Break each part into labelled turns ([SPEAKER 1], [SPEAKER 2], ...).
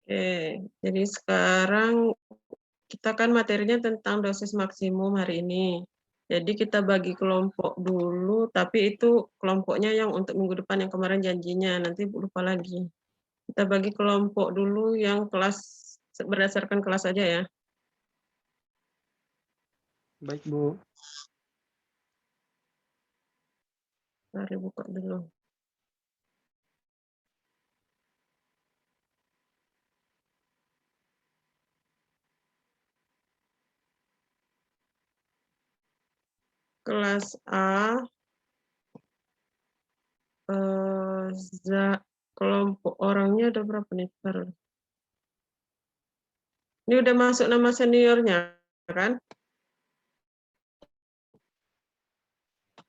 [SPEAKER 1] Oke, jadi sekarang kita kan materinya tentang dosis maksimum hari ini. Jadi kita bagi kelompok dulu, tapi itu kelompoknya yang untuk minggu depan yang kemarin janjinya, nanti lupa lagi. Kita bagi kelompok dulu yang kelas, berdasarkan kelas aja ya.
[SPEAKER 2] Baik, Bu.
[SPEAKER 1] Mari buka dulu. Kelas A, kelompok orangnya ada berapa nih? Ini udah masuk nama seniornya, kan?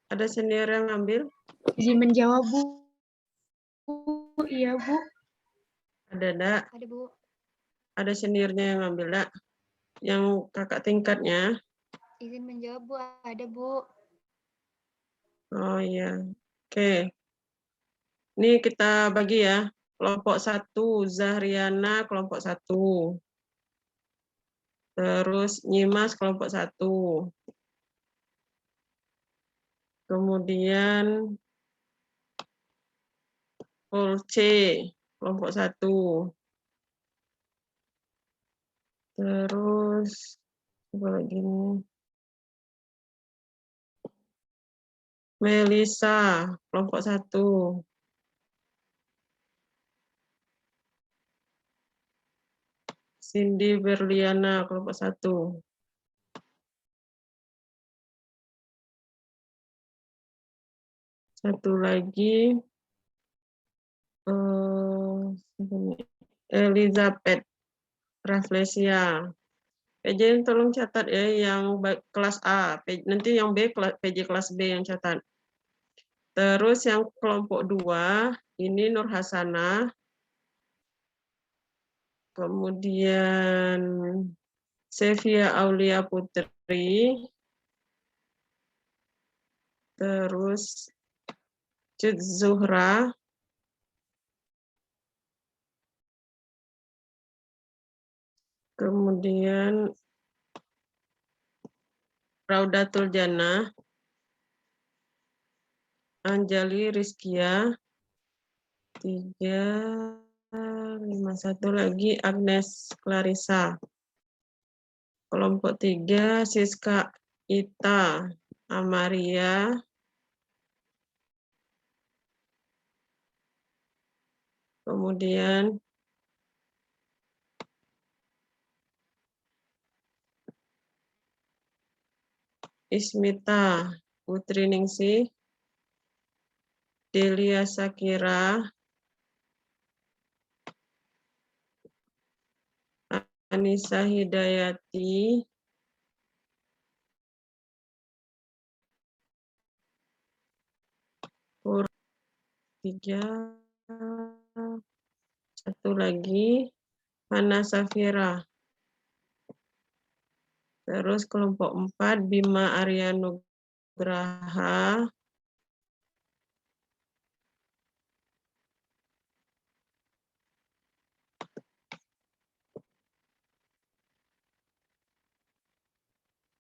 [SPEAKER 1] Ada senior yang ngambil?
[SPEAKER 3] Izin menjawab, Bu. Iya, Bu.
[SPEAKER 1] Ada, enggak?
[SPEAKER 3] Ada, Bu.
[SPEAKER 1] Ada seniornya yang ngambil, enggak? Yang kakak tingkatnya?
[SPEAKER 3] Izin menjawab, Bu. Ada, Bu.
[SPEAKER 1] Oh iya. Oke. Ini kita bagi ya. Kelompok 1, Zahriana kelompok 1. Terus Nyimas kelompok 1. Kemudian Polce kelompok 1. Terus apa lagi nih? Melisa kelompok 1. Cindy Berliana kelompok 1. Satu lagi Elizabeth Rafflesia. PJ tolong catat ya yang kelas A. Nanti yang B PJ kelas B yang catat. Terus yang kelompok 2 ini Nur Hasanah. Kemudian Sevia Aulia Putri. Terus Cut Zuhra. Kemudian Raudatul Jannah. Anjali Rizkia. 351 lagi Agnes Clarissa. Kelompok 3 Siska Ita Amaria. Kemudian Ismita Putri Ningsih. Delia Sakira. Anissa Hidayati. Pur 3. Satu lagi Hana Safira. Terus kelompok 4 Bima Arya Nugraha.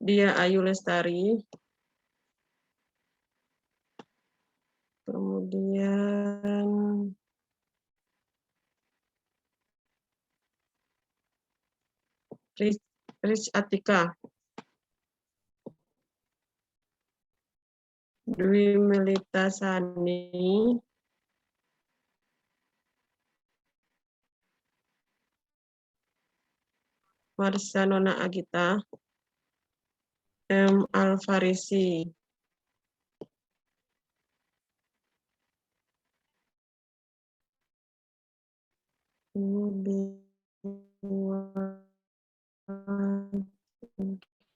[SPEAKER 1] Dia Ayu Lestari. Kemudian Rich Atika. Dwi Melita Sani. Marsha Nona Agita. M. Alfarisi.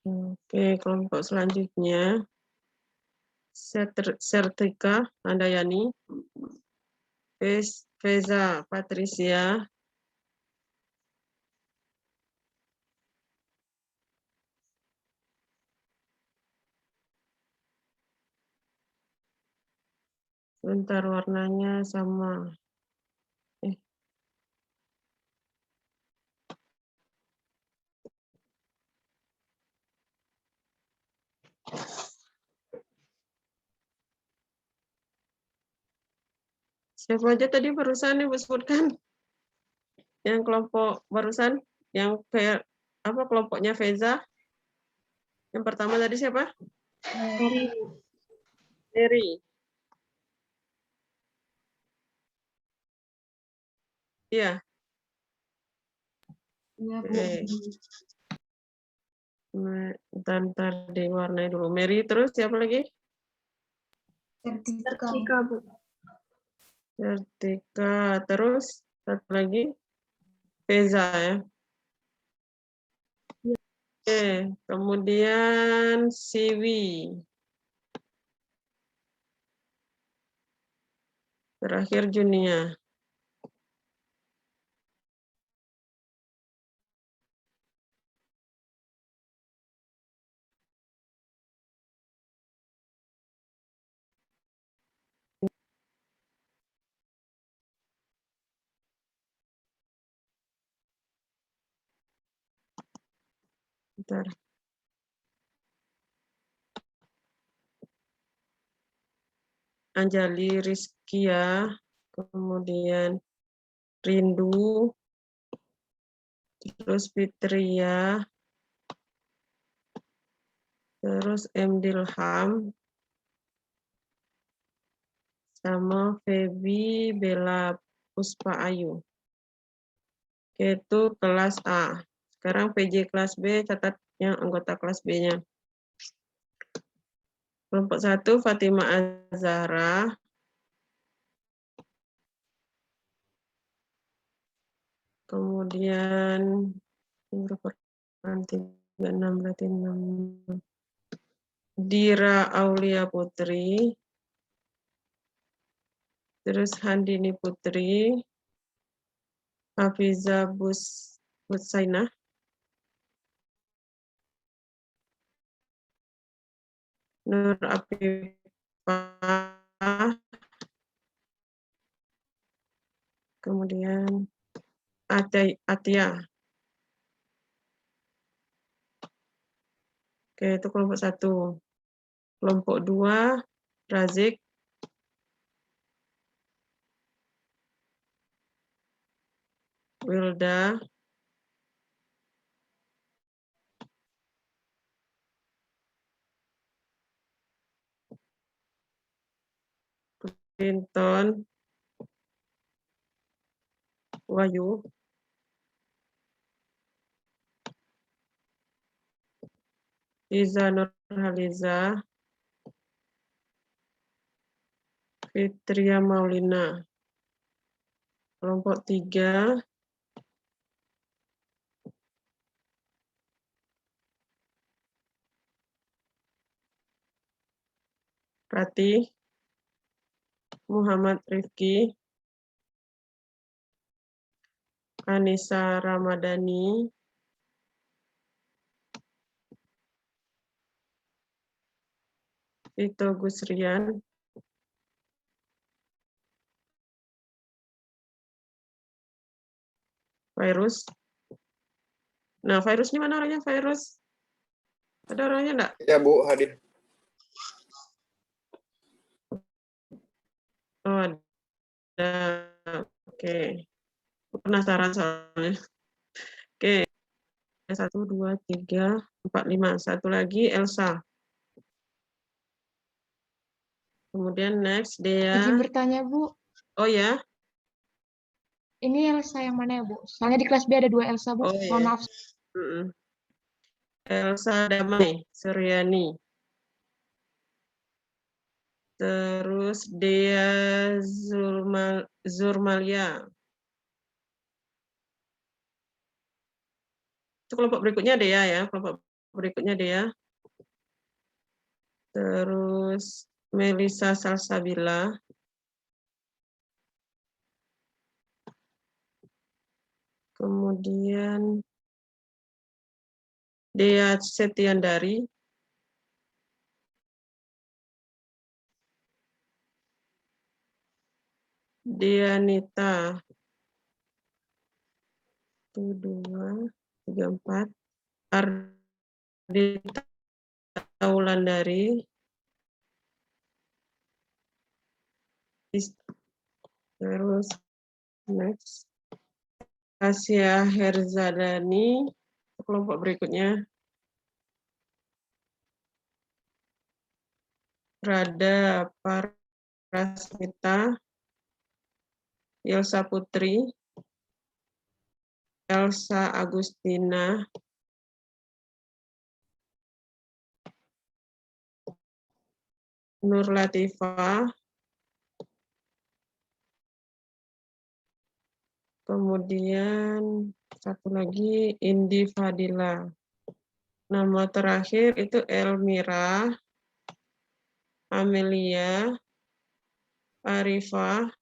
[SPEAKER 1] Oke, kelompok selanjutnya. Sertika Andayani. Feza Patricia. Bentar warnanya sama. Siapa aja tadi barusan Ibu sebutkan? Yang kelompok barusan, yang kayak apa kelompoknya Feza? Yang pertama tadi siapa?
[SPEAKER 3] Mary.
[SPEAKER 1] Mary. Iya.
[SPEAKER 3] Iya, Bu.
[SPEAKER 1] Ntar diwarnai dulu. Mary, terus siapa lagi?
[SPEAKER 3] Sertika, Bu.
[SPEAKER 1] Sertika, terus satu lagi Feza ya. Oke, kemudian Siwi. Terakhir Junia. Bentar. Anjali Rizkia, kemudian Rindu, terus Fitria, terus M. Dilham, sama Feby Bella Puspa Ayu. Oke, itu kelas A. Sekarang PJ kelas B, catat yang anggota kelas B-nya. Kelompok 1, Fatima Azhara. Kemudian, berarti 6, berarti 6. Dira Aulia Putri. Terus Handini Putri. Hafiza Busainah. Nur Afifah. Kemudian Atia. Oke, itu kelompok 1. Kelompok 2, Razik. Wilda. Clinton. Wahyu. Liza Nurhaliza. Fitria Maulina. Kelompok 3, Ratih. Muhammad Rifki. Anissa Ramadhani. Vito Gusrian. Virus. Nah, Virus ini mana orangnya, Virus? Ada orangnya enggak?
[SPEAKER 2] Ya, Bu, hadir.
[SPEAKER 1] Oh, ada. Oke. Penasaran soalnya. Oke. 1, 2, 3, 4, 5. Satu lagi Elsa. Kemudian next Dea.
[SPEAKER 3] Izin bertanya, Bu.
[SPEAKER 1] Oh ya.
[SPEAKER 3] Ini Elsa yang mana ya, Bu? Soalnya di kelas B ada 2 Elsa, Bu.
[SPEAKER 1] Oh
[SPEAKER 3] Mohon
[SPEAKER 1] ya.
[SPEAKER 3] maaf.
[SPEAKER 1] Elsa Damai Suryani. Terus Dea Zurmalia. Itu kelompok berikutnya Dea ya. Kelompok berikutnya Dea. Terus Melisa Salsabila. Kemudian Dea Setiandari. Dianita. 1, 2, 3, 4. Ardita Wulandari, terus next Asia Herzadani, kelompok berikutnya Rada Parasmita, Yelsa Putri, Elsa Agustina, Nur Latifah, kemudian satu lagi Indi Fadila. Nama terakhir itu Elmira, Amelia, Arifah,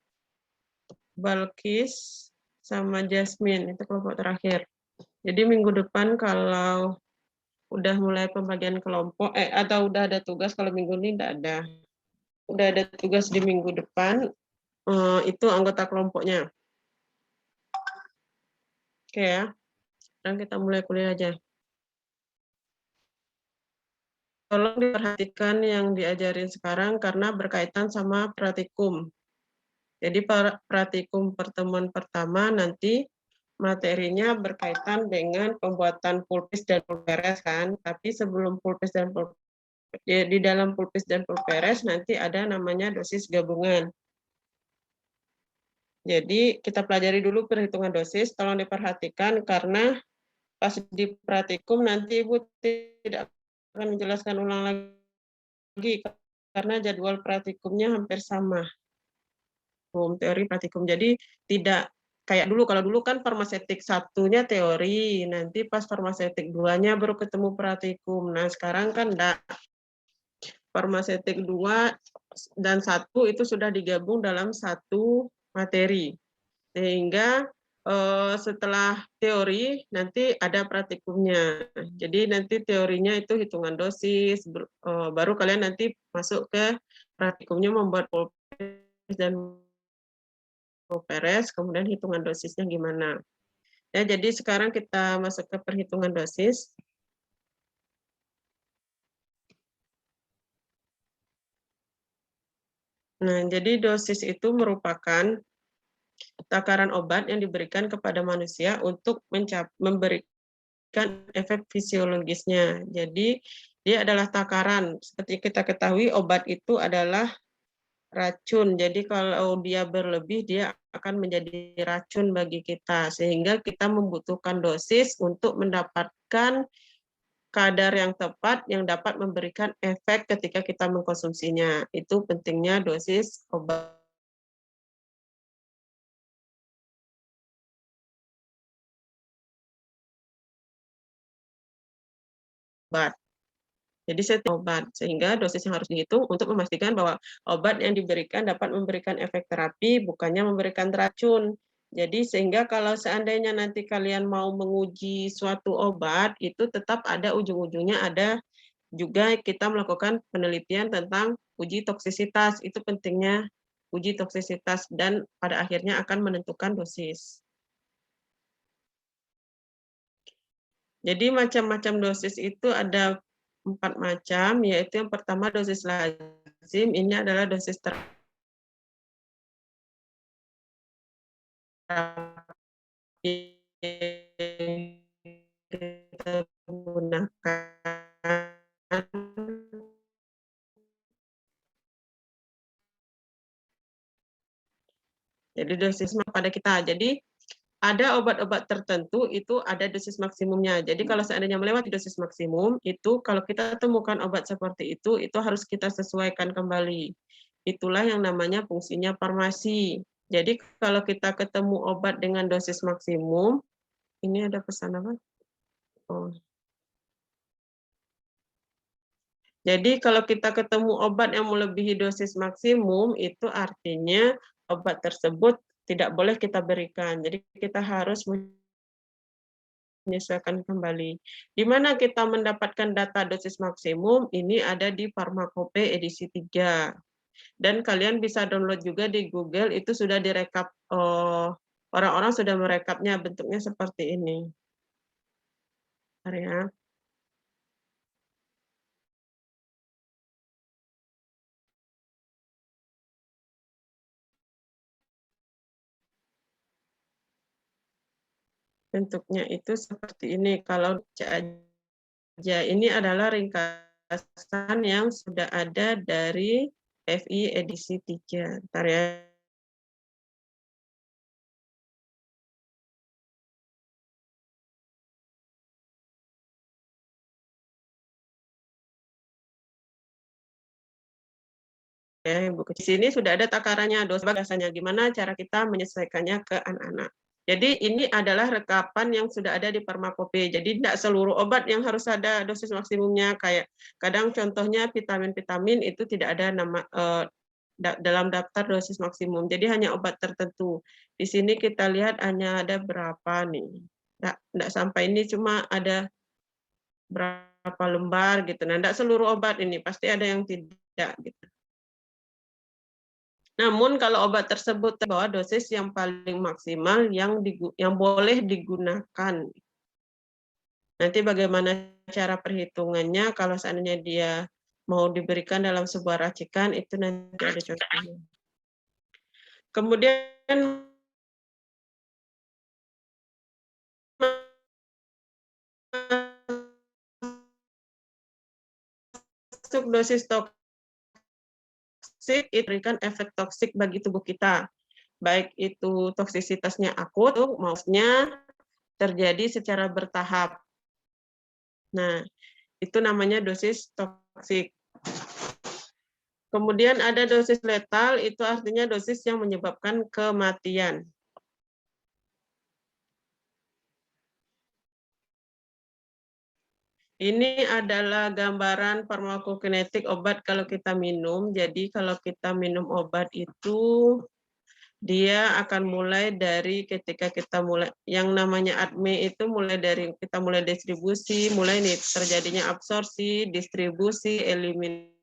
[SPEAKER 1] Balkis, sama Jasmine, itu kelompok terakhir. Jadi minggu depan kalau udah mulai pembagian kelompok, atau udah ada tugas, kalau minggu ini tidak ada. Udah ada tugas di minggu depan, itu anggota kelompoknya. Oke ya, sekarang kita mulai kuliah aja. Tolong diperhatikan yang diajarin sekarang karena berkaitan sama praktikum. Jadi praktikum pertemuan pertama nanti materinya berkaitan dengan pembuatan pulpis dan pulperes kan. Tapi sebelum pulpis dan pulperes, di dalam pulpis dan pulperes nanti ada namanya dosis gabungan. Jadi kita pelajari dulu perhitungan dosis, tolong diperhatikan karena pas di praktikum nanti Ibu tidak akan menjelaskan ulang lagi karena jadwal praktikumnya hampir sama. Teori praktikum. Jadi tidak kayak dulu, kalau dulu kan farmasetik satunya teori, nanti pas farmasetik 2-nya baru ketemu praktikum. Nah, sekarang kan enggak. Farmasetik 2 dan 1 itu sudah digabung dalam satu materi. Sehingga setelah teori nanti ada praktikumnya. Jadi nanti teorinya itu hitungan dosis, baru kalian nanti masuk ke praktikumnya membuat pulpis dan pulperes, kemudian hitungan dosisnya gimana. Ya, jadi sekarang kita masuk ke perhitungan dosis. Nah, jadi dosis itu merupakan takaran obat yang diberikan kepada manusia untuk memberikan efek fisiologisnya. Jadi dia adalah takaran. Seperti kita ketahui obat itu adalah racun. Jadi kalau dia berlebih dia akan menjadi racun bagi kita. Sehingga kita membutuhkan dosis untuk mendapatkan kadar yang tepat yang dapat memberikan efek ketika kita mengkonsumsinya. Itu pentingnya dosis obat. Jadi setiap obat, sehingga dosis yang harus dihitung untuk memastikan bahwa obat yang diberikan dapat memberikan efek terapi, bukannya memberikan racun. Jadi sehingga kalau seandainya nanti kalian mau menguji suatu obat, itu tetap ada ujung-ujungnya, ada juga kita melakukan penelitian tentang uji toksisitas. Itu pentingnya uji toksisitas dan pada akhirnya akan menentukan dosis. Jadi macam-macam dosis itu ada 4 macam, yaitu yang pertama dosis lazim, ini adalah dosis terapi kita gunakan. Jadi dosis pada kita. Jadi ada obat-obat tertentu itu ada dosis maksimumnya. Jadi kalau seandainya melewati dosis maksimum, itu kalau kita temukan obat seperti itu harus kita sesuaikan kembali. Itulah yang namanya fungsinya farmasi. Jadi kalau kita ketemu obat dengan dosis maksimum, ini ada pesan apa? Oh. Jadi kalau kita ketemu obat yang melebihi dosis maksimum, itu artinya obat tersebut tidak boleh kita berikan. Jadi kita harus menyesuaikan kembali. Di mana kita mendapatkan data dosis maksimum, ini ada di Farmakope edisi 3. Dan kalian bisa download juga di Google, itu sudah direkap, orang-orang sudah merekapnya, bentuknya seperti ini. Bentar ya. Bentuknya itu seperti ini. Kalau aja ini adalah ringkasan yang sudah ada dari FI edisi 3. Bentar ya. Ya, Ibu. Di sini sudah ada takarannya, dosis biasanya gimana cara kita menyesuaikannya ke anak-anak. Jadi ini adalah rekapan yang sudah ada di Farmakope. Jadi tidak seluruh obat yang harus ada dosis maksimumnya. Kayak kadang contohnya vitamin-vitamin itu tidak ada nama dalam daftar dosis maksimum. Jadi hanya obat tertentu. Di sini kita lihat hanya ada berapa nih. Tidak sampai ini, cuma ada berapa lembar gitu. Nah, tidak seluruh obat ini, pasti ada yang tidak gitu. Namun kalau obat tersebut bahwa dosis yang paling maksimal yang boleh digunakan. Nanti bagaimana cara perhitungannya kalau seandainya dia mau diberikan dalam sebuah racikan, itu nanti ada contohnya. Kemudian masuk dosis toksik itu memberikan efek toksik bagi tubuh kita. Baik itu toksisitasnya akut, maksudnya terjadi secara bertahap. Nah, itu namanya dosis toksik. Kemudian ada dosis letal, itu artinya dosis yang menyebabkan kematian. Ini adalah gambaran farmakokinetik obat kalau kita minum. Jadi kalau kita minum obat itu dia akan mulai dari ketika kita mulai yang namanya ADME itu mulai dari kita mulai distribusi, mulai nih terjadinya absorpsi, distribusi, eliminasi.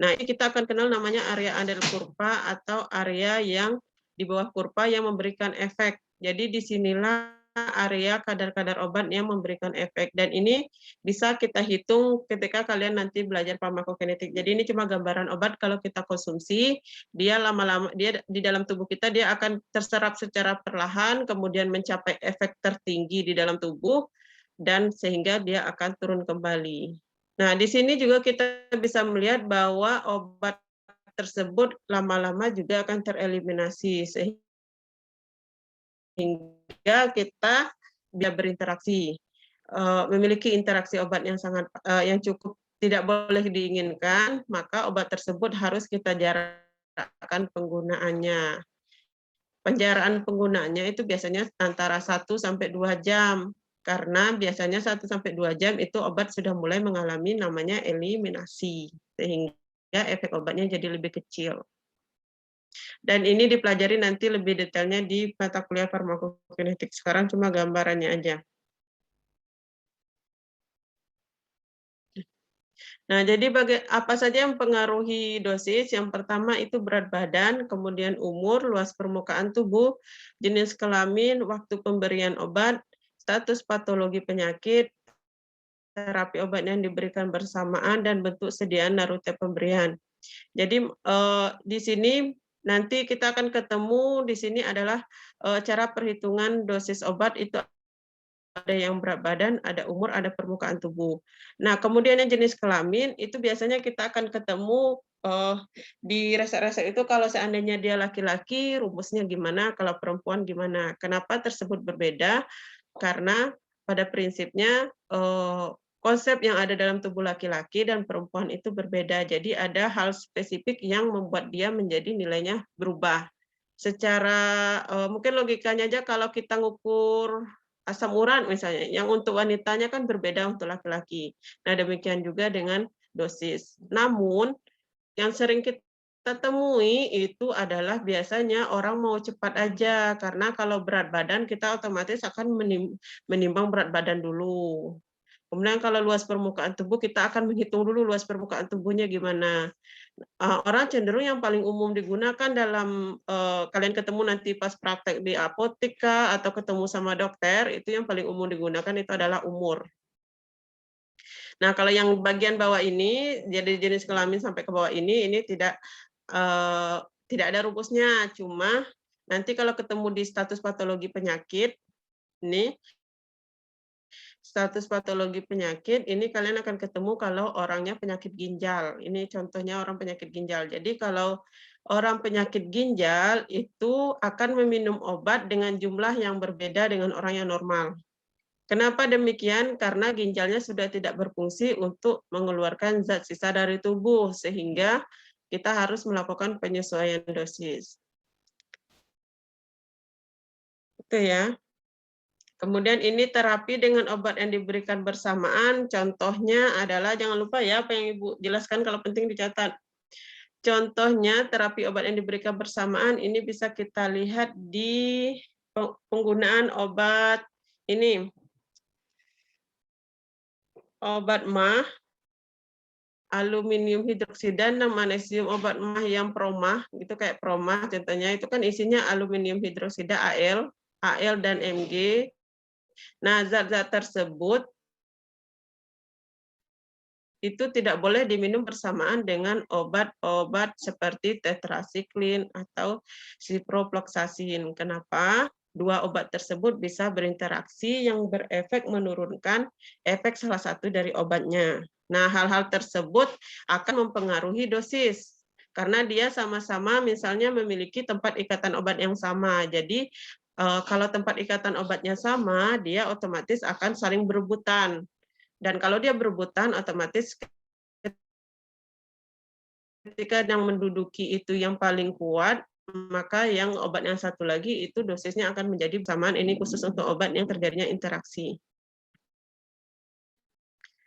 [SPEAKER 1] Nah, ini kita akan kenal namanya area under kurva atau area yang di bawah kurva yang memberikan efek. Jadi disinilah area kadar-kadar obat yang memberikan efek. Dan ini bisa kita hitung ketika kalian nanti belajar farmakokinetik. Jadi ini cuma gambaran obat kalau kita konsumsi, dia lama-lama dia di dalam tubuh kita dia akan terserap secara perlahan, kemudian mencapai efek tertinggi di dalam tubuh, dan sehingga dia akan turun kembali. Nah, di sini juga kita bisa melihat bahwa obat tersebut lama-lama juga akan tereliminasi sehingga kita bisa berinteraksi, memiliki interaksi obat yang sangat yang cukup tidak boleh diinginkan, maka obat tersebut harus kita jarakkan penggunaannya. Penjaraan penggunaannya itu biasanya antara 1 sampai 2 jam. Karena biasanya 1 sampai 2 jam itu obat sudah mulai mengalami namanya eliminasi, sehingga efek obatnya jadi lebih kecil. Dan ini dipelajari nanti lebih detailnya di mata kuliah farmakokinetik. Sekarang cuma gambarannya aja. Nah, jadi apa saja yang mempengaruhi dosis? Yang pertama itu berat badan, kemudian umur, luas permukaan tubuh, jenis kelamin, waktu pemberian obat, status patologi penyakit, terapi obat yang diberikan bersamaan, dan bentuk sediaan rute pemberian. Jadi di sini nanti kita akan ketemu di sini adalah cara perhitungan dosis obat itu ada yang berat badan, ada umur, ada permukaan tubuh. Nah, kemudian yang jenis kelamin itu biasanya kita akan ketemu di resep-resep itu kalau seandainya dia laki-laki rumusnya gimana, kalau perempuan gimana. Kenapa tersebut berbeda? Karena pada prinsipnya konsep yang ada dalam tubuh laki-laki dan perempuan itu berbeda. Jadi ada hal spesifik yang membuat dia menjadi nilainya berubah. Secara mungkin logikanya aja kalau kita ngukur asam urat misalnya, yang untuk wanitanya kan berbeda untuk laki-laki. Nah, demikian juga dengan dosis. Namun, yang sering kita temui itu adalah biasanya orang mau cepat aja, karena kalau berat badan kita otomatis akan menimbang berat badan dulu. Kemudian kalau luas permukaan tubuh, kita akan menghitung dulu luas permukaan tubuhnya gimana. Orang cenderung yang paling umum digunakan dalam kalian ketemu nanti pas praktek di apotek atau ketemu sama dokter, itu yang paling umum digunakan itu adalah umur. Nah, kalau yang bagian bawah ini, jadi jenis kelamin sampai ke bawah ini tidak tidak ada rumusnya, cuma nanti kalau ketemu di status patologi penyakit, ini status patologi penyakit, ini kalian akan ketemu kalau orangnya penyakit ginjal. Ini contohnya orang penyakit ginjal. Jadi kalau orang penyakit ginjal itu akan meminum obat dengan jumlah yang berbeda dengan orang yang normal. Kenapa demikian? Karena ginjalnya sudah tidak berfungsi untuk mengeluarkan zat sisa dari tubuh, sehingga kita harus melakukan penyesuaian dosis. Itu ya. Kemudian ini terapi dengan obat yang diberikan bersamaan, contohnya adalah, jangan lupa ya apa yang Ibu jelaskan, kalau penting dicatat. Contohnya terapi obat yang diberikan bersamaan, ini bisa kita lihat di penggunaan obat ini. Obat MAH, aluminium hidroksida, dan magnesium. Obat MAH yang promah, gitu kayak promah contohnya, itu kan isinya aluminium hidroksida Al dan Mg. Nah, zat-zat tersebut itu tidak boleh diminum bersamaan dengan obat-obat seperti tetrasiklin atau ciprofloxacin. Kenapa? Dua obat tersebut bisa berinteraksi yang berefek menurunkan efek salah satu dari obatnya. Nah, hal-hal tersebut akan mempengaruhi dosis karena dia sama-sama misalnya memiliki tempat ikatan obat yang sama. Jadi kalau tempat ikatan obatnya sama, dia otomatis akan saling berebutan. Dan kalau dia berebutan, otomatis ketika yang menduduki itu yang paling kuat, maka yang obat yang satu lagi itu dosisnya akan menjadi bersamaan. Ini khusus untuk obat yang terjadinya interaksi.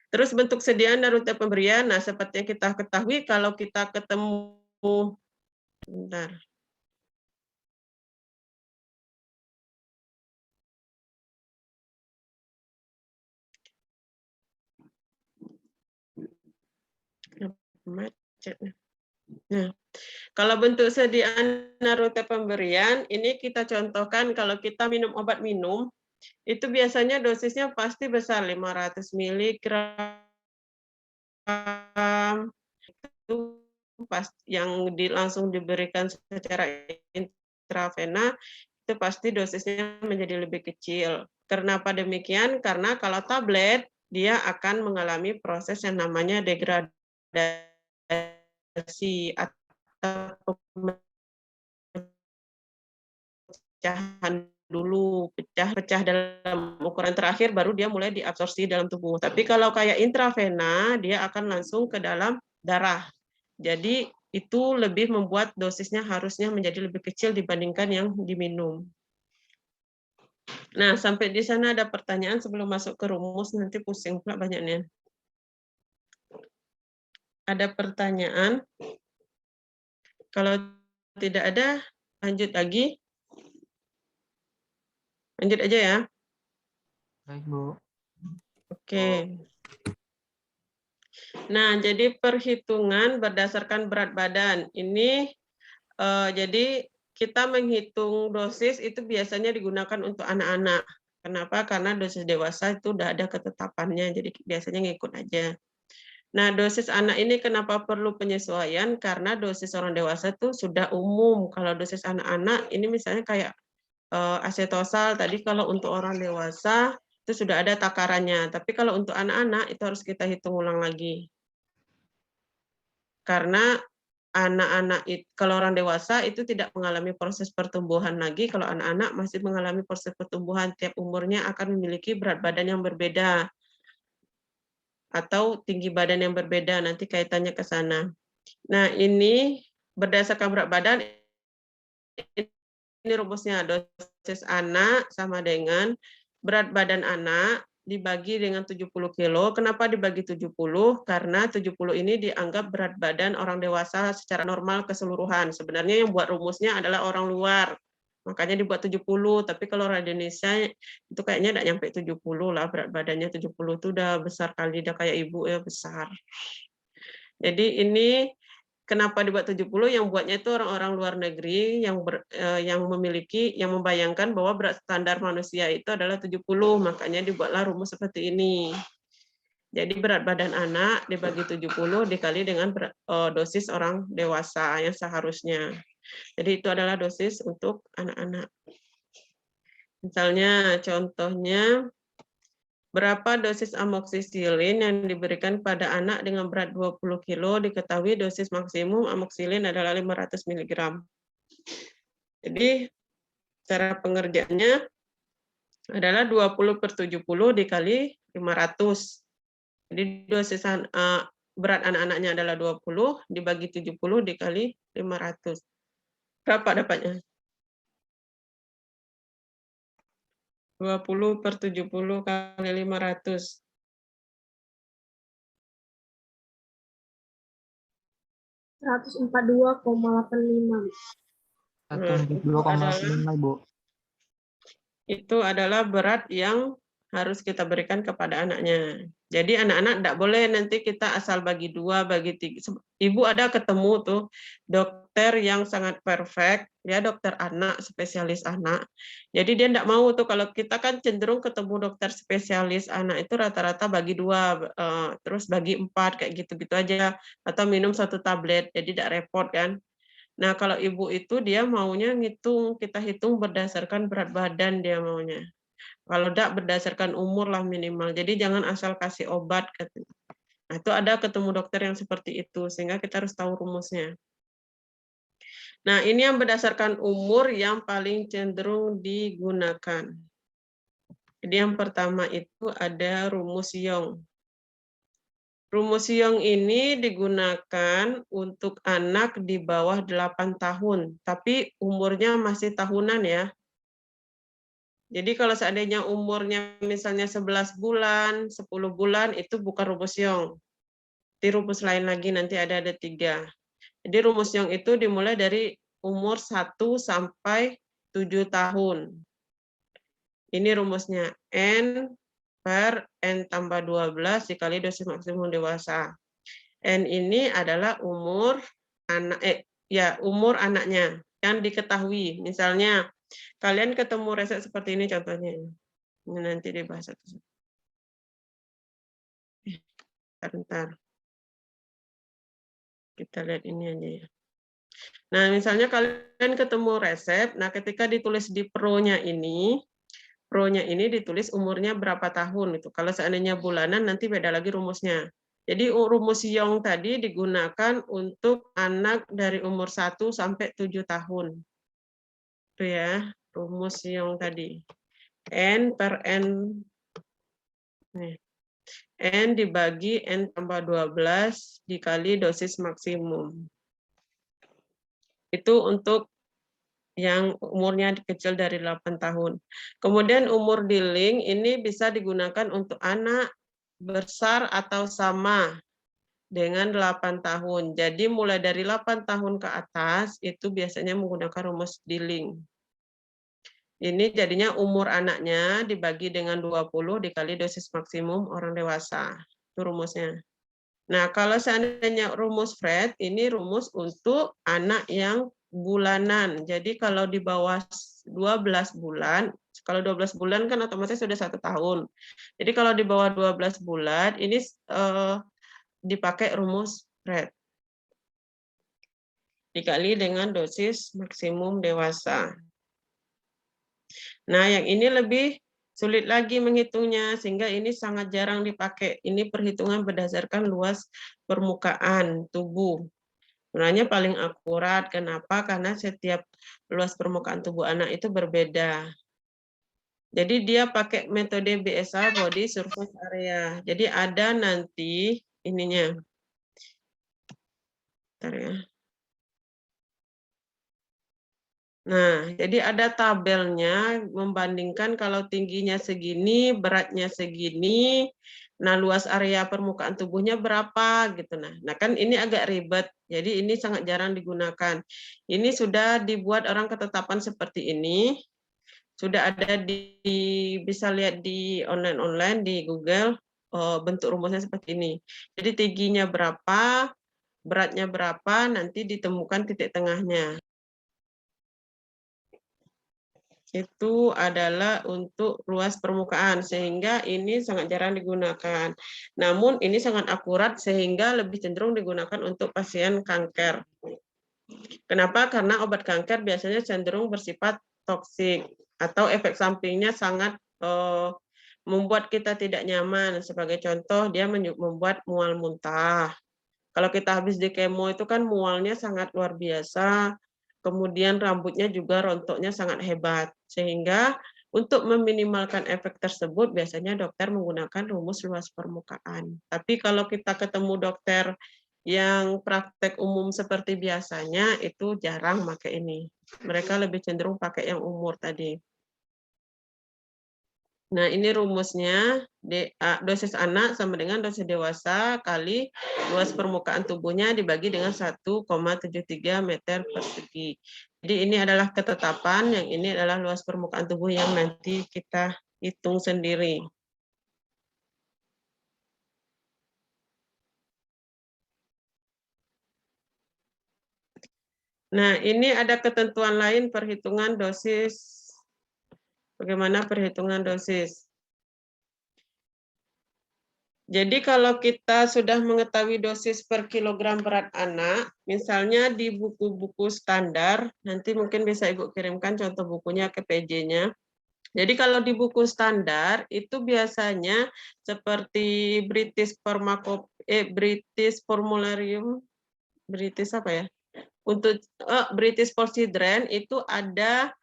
[SPEAKER 1] Terus bentuk sediaan dan rute pemberian, nah seperti yang kita ketahui kalau kita ketemu, bentar. Nah, kalau bentuk sediaan dan rute pemberian, ini kita contohkan kalau kita minum obat minum, itu biasanya dosisnya pasti besar, 500 mg, itu pas yang langsung diberikan secara intravena, itu pasti dosisnya menjadi lebih kecil. Kenapa demikian? Karena kalau tablet, dia akan mengalami proses yang namanya degradasi atau pecahan dulu, pecah dalam ukuran terakhir, baru dia mulai diabsorpsi dalam tubuh. Tapi kalau kayak intravena, dia akan langsung ke dalam darah. Jadi itu lebih membuat dosisnya harusnya menjadi lebih kecil dibandingkan yang diminum. Nah, sampai di sana ada pertanyaan sebelum masuk ke rumus, nanti pusing pula banyaknya. Ada pertanyaan? Kalau tidak ada, lanjut lagi. Lanjut aja ya.
[SPEAKER 2] Baik, Bu.
[SPEAKER 1] Oke. Nah, jadi perhitungan berdasarkan berat badan. Ini jadi kita menghitung dosis itu biasanya digunakan untuk anak-anak. Kenapa? Karena dosis dewasa itu udah ada ketetapannya, jadi biasanya ngikut aja. Nah, dosis anak ini kenapa perlu penyesuaian? Karena dosis orang dewasa itu sudah umum. Kalau dosis anak-anak ini misalnya kayak asetosal tadi, kalau untuk orang dewasa itu sudah ada takarannya. Tapi kalau untuk anak-anak itu harus kita hitung ulang lagi. Karena anak-anak kalau orang dewasa itu tidak mengalami proses pertumbuhan lagi, kalau anak-anak masih mengalami proses pertumbuhan, tiap umurnya akan memiliki berat badan yang berbeda atau tinggi badan yang berbeda, nanti kaitannya ke sana. Nah, ini berdasarkan berat badan, ini rumusnya, dosis anak sama dengan berat badan anak dibagi dengan 70 kilo. Kenapa dibagi 70? Karena 70 ini dianggap berat badan orang dewasa secara normal keseluruhan. Sebenarnya yang buat rumusnya adalah orang luar. Makanya dibuat 70, tapi kalau orang Indonesia itu kayaknya tidak nyampe 70 lah, berat badannya 70 itu udah besar kali, udah kayak ibu ya, besar. Jadi ini kenapa dibuat 70? Yang buatnya itu orang-orang luar negeri yang membayangkan bahwa berat standar manusia itu adalah 70, makanya dibuatlah rumus seperti ini. Jadi berat badan anak dibagi 70 dikali dengan dosis orang dewasa yang seharusnya. Jadi itu adalah dosis untuk anak-anak. Misalnya contohnya, berapa dosis amoksisilin yang diberikan pada anak dengan berat 20 kilo, diketahui dosis maksimum amoksisilin adalah 500 mg. Jadi cara pengerjaannya adalah 20/70 dikali 500. Jadi dosis berat anak-anaknya adalah 20, dibagi 70 dikali 500. Berapa dapatnya? 20/70 kali 500.
[SPEAKER 3] 142,85.
[SPEAKER 2] 142,5, Bu.
[SPEAKER 1] Itu adalah berat yang harus kita berikan kepada anaknya. Jadi anak-anak tidak boleh nanti kita asal bagi 2, bagi 3. Ibu ada ketemu tuh dokter yang sangat perfect, ya dokter anak, spesialis anak. Jadi dia tidak mau tuh, kalau kita kan cenderung ketemu dokter spesialis anak itu rata-rata bagi 2, terus bagi 4 kayak gitu-gitu aja, atau minum 1 tablet, jadi tidak repot kan. Nah, kalau ibu itu dia maunya ngitung, kita hitung berdasarkan berat badan dia maunya. Kalau enggak berdasarkan umur lah minimal. Jadi jangan asal kasih obat katanya. Nah, itu ada ketemu dokter yang seperti itu, sehingga kita harus tahu rumusnya. Nah, ini yang berdasarkan umur yang paling cenderung digunakan. Jadi yang pertama itu ada rumus Young. Rumus Young ini digunakan untuk anak di bawah 8 tahun, tapi umurnya masih tahunan ya. Jadi kalau seandainya umurnya misalnya 11 bulan, 10 bulan, itu bukan rumus Young. Di rumus lain lagi nanti ada 3. Jadi rumus Young itu dimulai dari umur 1 sampai 7 tahun. Ini rumusnya N per N tambah 12 dikali dosis maksimum dewasa. N ini adalah umur umur anaknya yang diketahui. Misalnya kalian ketemu resep seperti ini contohnya. Ini nanti dibahas satu. Bentar. Kita lihat ini aja ya. Nah, misalnya kalian ketemu resep, nah ketika ditulis di pro-nya ini ditulis umurnya berapa tahun itu. Kalau seandainya bulanan nanti beda lagi rumusnya. Jadi rumus Young tadi digunakan untuk anak dari umur 1 sampai 7 tahun. Itu ya, rumus Young tadi. N per N. Nih. N dibagi N tambah 12 dikali dosis maksimum. Itu untuk yang umurnya kecil dari 8 tahun. Kemudian umur dealing ini bisa digunakan untuk anak besar atau sama dengan 8 tahun. Jadi mulai dari 8 tahun ke atas itu biasanya menggunakan rumus dealing. Ini jadinya umur anaknya dibagi dengan 20 dikali dosis maksimum orang dewasa. Itu rumusnya. Nah, kalau seandainya rumus Fred, ini rumus untuk anak yang bulanan. Jadi kalau di bawah 12 bulan, kalau 12 bulan kan otomatis sudah 1 tahun. Jadi kalau di bawah 12 bulan, ini dipakai rumus Fred. Dikali dengan dosis maksimum dewasa. Nah, yang ini lebih sulit lagi menghitungnya, sehingga ini sangat jarang dipakai. Ini perhitungan berdasarkan luas permukaan tubuh. Sebenarnya paling akurat, kenapa? Karena setiap luas permukaan tubuh anak itu berbeda. Jadi dia pakai metode BSA, Body Surface Area. Jadi ada nanti ininya. Bentar ya. Nah, jadi ada tabelnya membandingkan kalau tingginya segini, beratnya segini, nah luas area permukaan tubuhnya berapa gitu. Nah kan ini agak ribet, jadi ini sangat jarang digunakan. Ini sudah dibuat orang ketetapan seperti ini, sudah ada bisa lihat di online di Google, bentuk rumusnya seperti ini. Jadi tingginya berapa, beratnya berapa, nanti ditemukan titik tengahnya. Itu adalah untuk luas permukaan, sehingga ini sangat jarang digunakan. Namun ini sangat akurat sehingga lebih cenderung digunakan untuk pasien kanker. Kenapa? Karena obat kanker biasanya cenderung bersifat toksik atau efek sampingnya sangat membuat kita tidak nyaman. Sebagai contoh, dia membuat mual muntah. Kalau kita habis di kemo itu kan mualnya sangat luar biasa, kemudian rambutnya juga rontoknya sangat hebat. Sehingga untuk meminimalkan efek tersebut biasanya dokter menggunakan rumus luas permukaan. Tapi kalau kita ketemu dokter yang praktek umum seperti biasanya itu jarang pakai ini. Mereka lebih cenderung pakai yang umur tadi. Nah, ini rumusnya, dosis anak sama dengan dosis dewasa kali luas permukaan tubuhnya dibagi dengan 1,73 meter persegi. Jadi ini adalah ketetapan, yang ini adalah luas permukaan tubuh yang nanti kita hitung sendiri. Nah, ini ada ketentuan lain perhitungan dosis. Bagaimana perhitungan dosis? Jadi kalau kita sudah mengetahui dosis per kilogram berat anak, misalnya di buku-buku standar, nanti mungkin bisa Ibu kirimkan contoh bukunya ke PJ-nya. Jadi kalau di buku standar itu biasanya seperti British Formularium, British apa ya? Untuk British for Children itu ada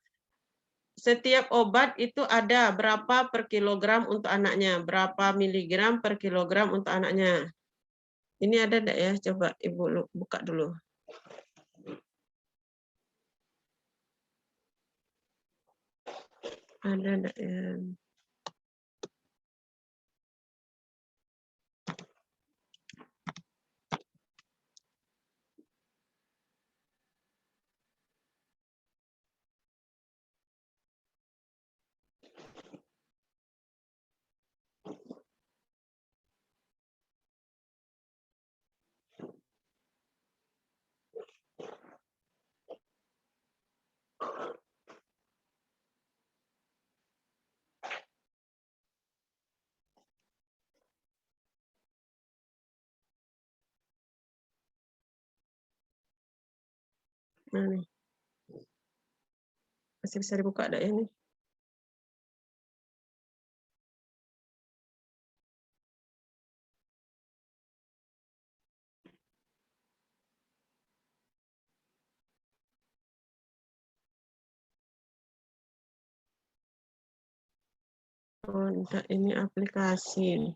[SPEAKER 1] setiap obat itu ada berapa per kilogram untuk anaknya, berapa miligram per kilogram untuk anaknya. Ini ada enggak ya? Coba Ibu buka dulu. Ada enggak ya? Nah, nih. Masih bisa dibuka enggak ya nih? Oh, enggak, ini aplikasi.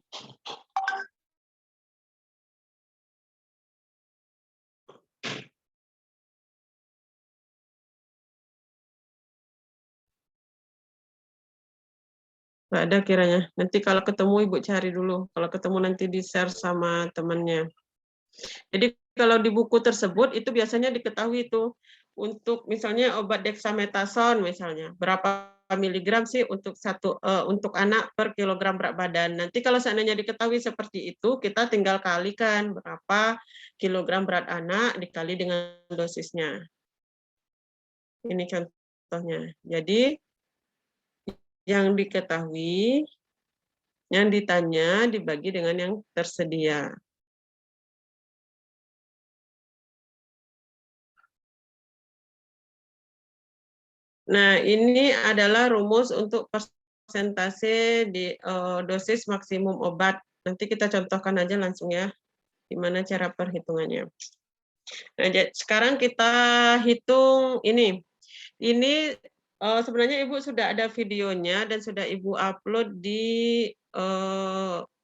[SPEAKER 1] Enggak ada kiranya. Nanti kalau ketemu Ibu cari dulu. Kalau ketemu nanti di-share sama temannya. Jadi kalau di buku tersebut itu biasanya diketahui itu untuk misalnya obat dexamethasone misalnya berapa miligram sih untuk untuk anak per kilogram berat badan. Nanti kalau seandainya diketahui seperti itu, kita tinggal kalikan berapa kilogram berat anak dikali dengan dosisnya. Ini contohnya. Jadi yang diketahui, yang ditanya dibagi dengan yang tersedia. Nah, ini adalah rumus untuk persentase di dosis maksimum obat. Nanti kita contohkan aja langsung ya, gimana cara perhitungannya. Nah, sekarang kita hitung ini. Ini sebenarnya Ibu sudah ada videonya dan sudah Ibu upload di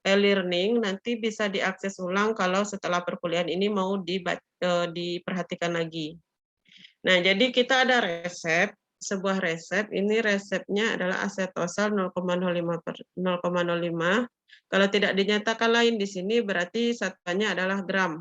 [SPEAKER 1] e-learning. Nanti bisa diakses ulang kalau setelah perkuliahan ini mau diperhatikan lagi. Nah, jadi kita ada resep, sebuah resep. Ini resepnya adalah asetosal 0,05. Kalau tidak dinyatakan lain di sini berarti satuannya adalah gram.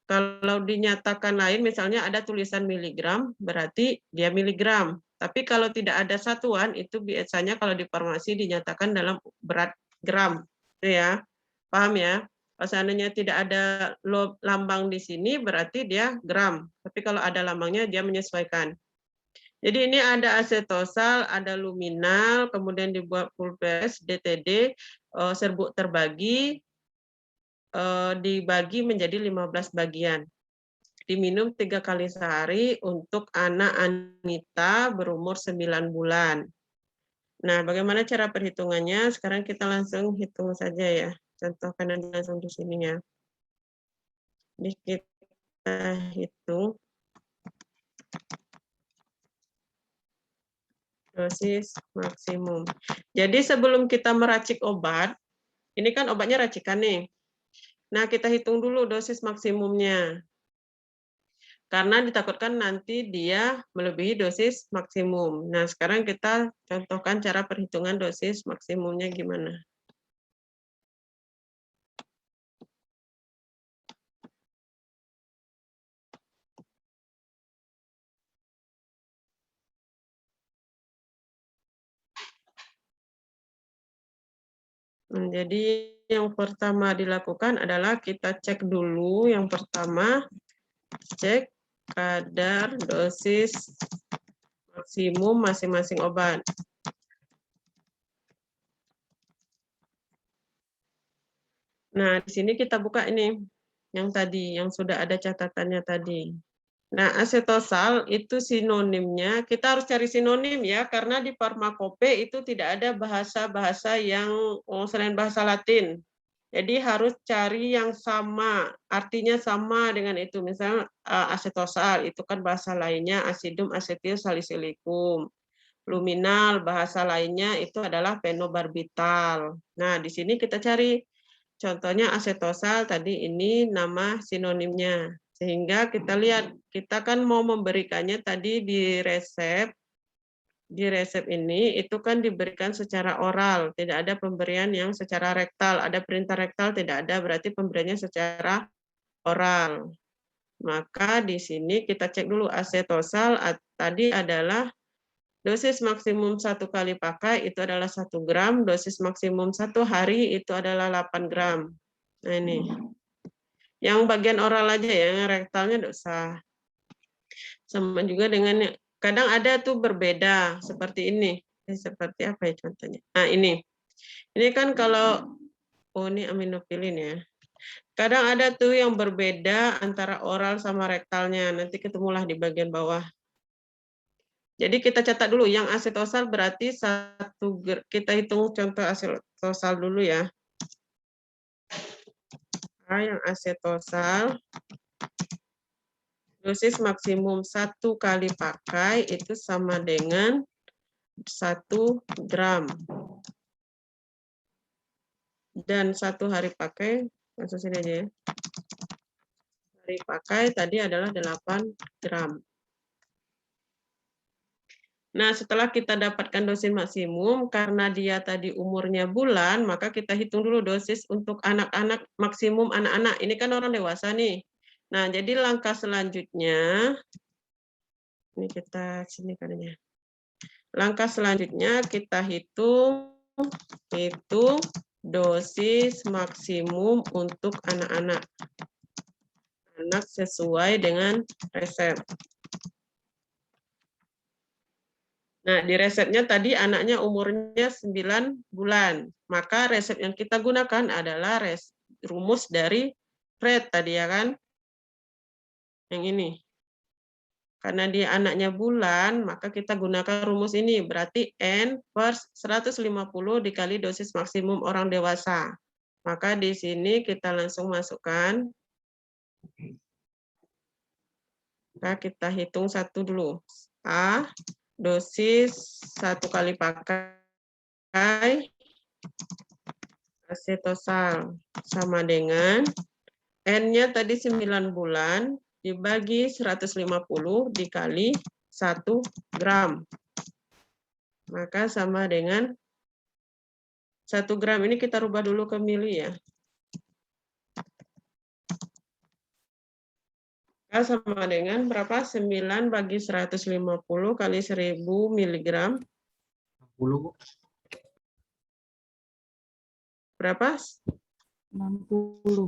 [SPEAKER 1] Kalau dinyatakan lain, misalnya ada tulisan miligram, berarti dia miligram. Tapi kalau tidak ada satuan, itu biasanya kalau di farmasi dinyatakan dalam berat gram. Itu ya, paham ya? Kalau seandainya tidak ada lambang di sini, berarti dia gram. Tapi kalau ada lambangnya, dia menyesuaikan. Jadi ini ada asetosal, ada luminal, kemudian dibuat pulveris, DTD, serbuk terbagi, dibagi menjadi 15 bagian. diminum 3 kali sehari untuk anak Anita berumur 9 bulan. Nah, bagaimana cara perhitungannya? Sekarang kita langsung hitung saja ya. Contohkan aja langsung di sini ya. Jadi kita hitung dosis maksimum. Jadi sebelum kita meracik obat, ini kan obatnya racikan nih. Nah, kita hitung dulu dosis maksimumnya. Karena ditakutkan nanti dia melebihi dosis maksimum. Nah, sekarang kita contohkan cara perhitungan dosis maksimumnya gimana. Jadi yang pertama dilakukan adalah kita cek dulu, yang pertama cek kadar dosis maksimum masing-masing obat. Nah, di sini kita buka ini, yang tadi, yang sudah ada catatannya tadi. Nah, asetosal itu sinonimnya, kita harus cari sinonim ya, karena di farmakope itu tidak ada bahasa-bahasa yang selain bahasa Latin. Jadi harus cari yang sama, artinya sama dengan itu. Misalnya asetosal, itu kan bahasa lainnya asidum asetil salisilicum. Luminal, bahasa lainnya itu adalah fenobarbital. Nah, di sini kita cari. Contohnya asetosal, tadi ini nama sinonimnya. Sehingga kita lihat, kita kan mau memberikannya tadi di resep ini, itu kan diberikan secara oral, tidak ada pemberian yang secara rektal. Ada perintah rektal, tidak ada, berarti pemberiannya secara oral. Maka di sini kita cek dulu asetosal, tadi adalah dosis maksimum 1 kali pakai itu adalah 1 gram, dosis maksimum 1 hari itu adalah 8 gram. Nah ini, yang bagian oral aja ya, yang rektalnya tidak usah. Sama juga dengan, kadang ada tuh berbeda, seperti ini. Seperti apa ya contohnya? Nah ini kan kalau, oh ini aminofilin ya. Kadang ada tuh yang berbeda antara oral sama rektalnya, nanti ketemulah di bagian bawah. Jadi kita catat dulu, yang asetosal berarti kita hitung contoh asetosal dulu ya. Yang asetosal, dosis maksimum 1 kali pakai itu sama dengan 1 gram. Dan 1 hari pakai, langsung sini aja ya. Hari pakai tadi adalah 8 gram. Nah, setelah kita dapatkan dosis maksimum, karena dia tadi umurnya bulan, maka kita hitung dulu dosis untuk anak-anak, maksimum anak-anak. Ini kan orang dewasa nih. Nah, jadi langkah selanjutnya, ini kita sini katanya. Langkah selanjutnya kita hitung dosis maksimum untuk anak-anak. Anak sesuai dengan resep. Nah, di resepnya tadi anaknya umurnya 9 bulan. Maka resep yang kita gunakan adalah rumus dari Fred tadi ya kan? Yang ini. Karena dia anaknya bulan, maka kita gunakan rumus ini. Berarti N per 150 dikali dosis maksimum orang dewasa. Maka di sini kita langsung masukkan. Nah, kita hitung satu dulu. A, dosis 1 kali pakai asetosal sama dengan N-nya tadi 9 bulan dibagi 150 dikali 1 gram. Maka sama dengan 1 gram ini kita rubah dulu ke mili ya. Sama dengan berapa? 9 bagi 150 kali 1000 miligram.
[SPEAKER 2] 60.
[SPEAKER 1] Berapa?
[SPEAKER 3] 60.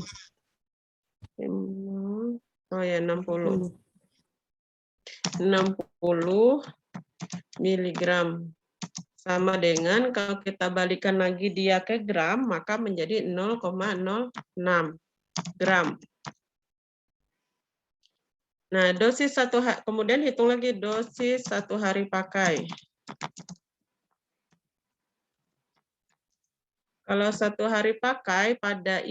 [SPEAKER 1] Oh ya, 60. 60 miligram. Sama dengan kalau kita balikan lagi dia ke gram, maka menjadi 0,06 gram. Nah, dosis kemudian hitung lagi dosis 1 hari pakai. Kalau 1 hari pakai pada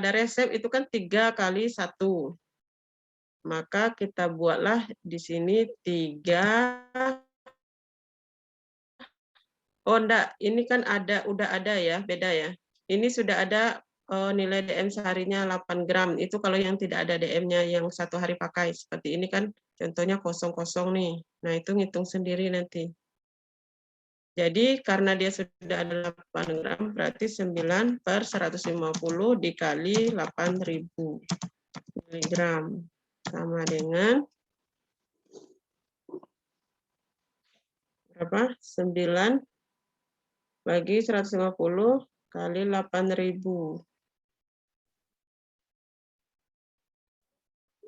[SPEAKER 1] resep itu kan 3 kali 1. Maka kita buatlah di sini 3. Oh enggak, ini kan udah ada ya, beda ya. Ini sudah ada nilai DM seharinya 8 gram. Itu kalau yang tidak ada DM-nya yang 1 hari pakai. Seperti ini kan contohnya kosong-kosong nih. Nah itu ngitung sendiri nanti. Jadi karena dia sudah ada 8 gram, berarti 9/150 dikali 8.000 miligram. Sama dengan berapa? 9 bagi 150 kali 8.000.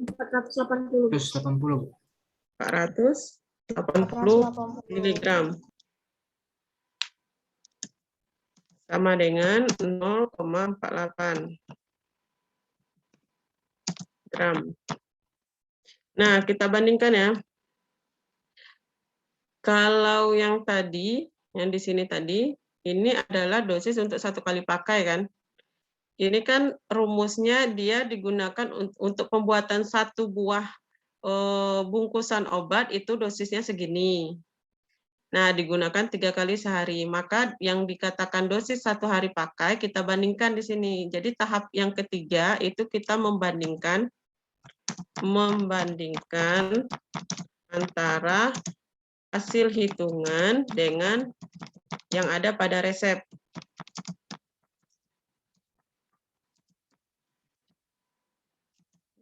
[SPEAKER 3] 480.
[SPEAKER 2] 180.
[SPEAKER 1] 480 miligram. Sama dengan 0,48 gram. Nah, kita bandingkan ya. Kalau yang tadi, yang di sini tadi, ini adalah dosis untuk 1 kali pakai kan. Ini kan rumusnya dia digunakan untuk pembuatan 1 buah bungkusan obat itu dosisnya segini. Nah, digunakan 3 kali sehari. Maka yang dikatakan dosis 1 hari pakai, kita bandingkan di sini. Jadi tahap yang ketiga itu kita membandingkan antara hasil hitungan dengan yang ada pada resep.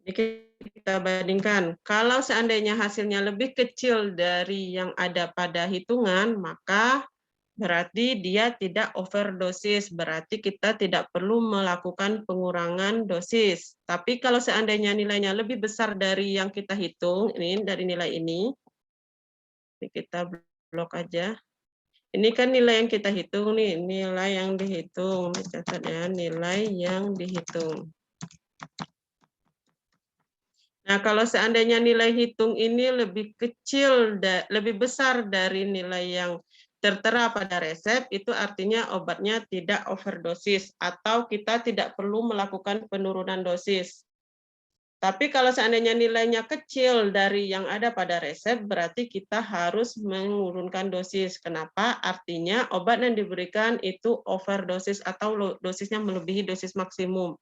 [SPEAKER 1] Jadi kita bandingkan, kalau seandainya hasilnya lebih kecil dari yang ada pada hitungan, maka berarti dia tidak overdosis, berarti kita tidak perlu melakukan pengurangan dosis. Tapi kalau seandainya nilainya lebih besar dari yang kita hitung, ini dari nilai ini kita blok aja. Ini kan nilai yang kita hitung nih, nilai yang dihitung. Dicatat ya, nilai yang dihitung. Nah, kalau seandainya nilai hitung ini lebih kecil, lebih besar dari nilai yang tertera pada resep, itu artinya obatnya tidak overdosis atau kita tidak perlu melakukan penurunan dosis. Tapi kalau seandainya nilainya kecil dari yang ada pada resep, berarti kita harus menurunkan dosis. Kenapa? Artinya obat yang diberikan itu overdosis atau dosisnya melebihi dosis maksimum.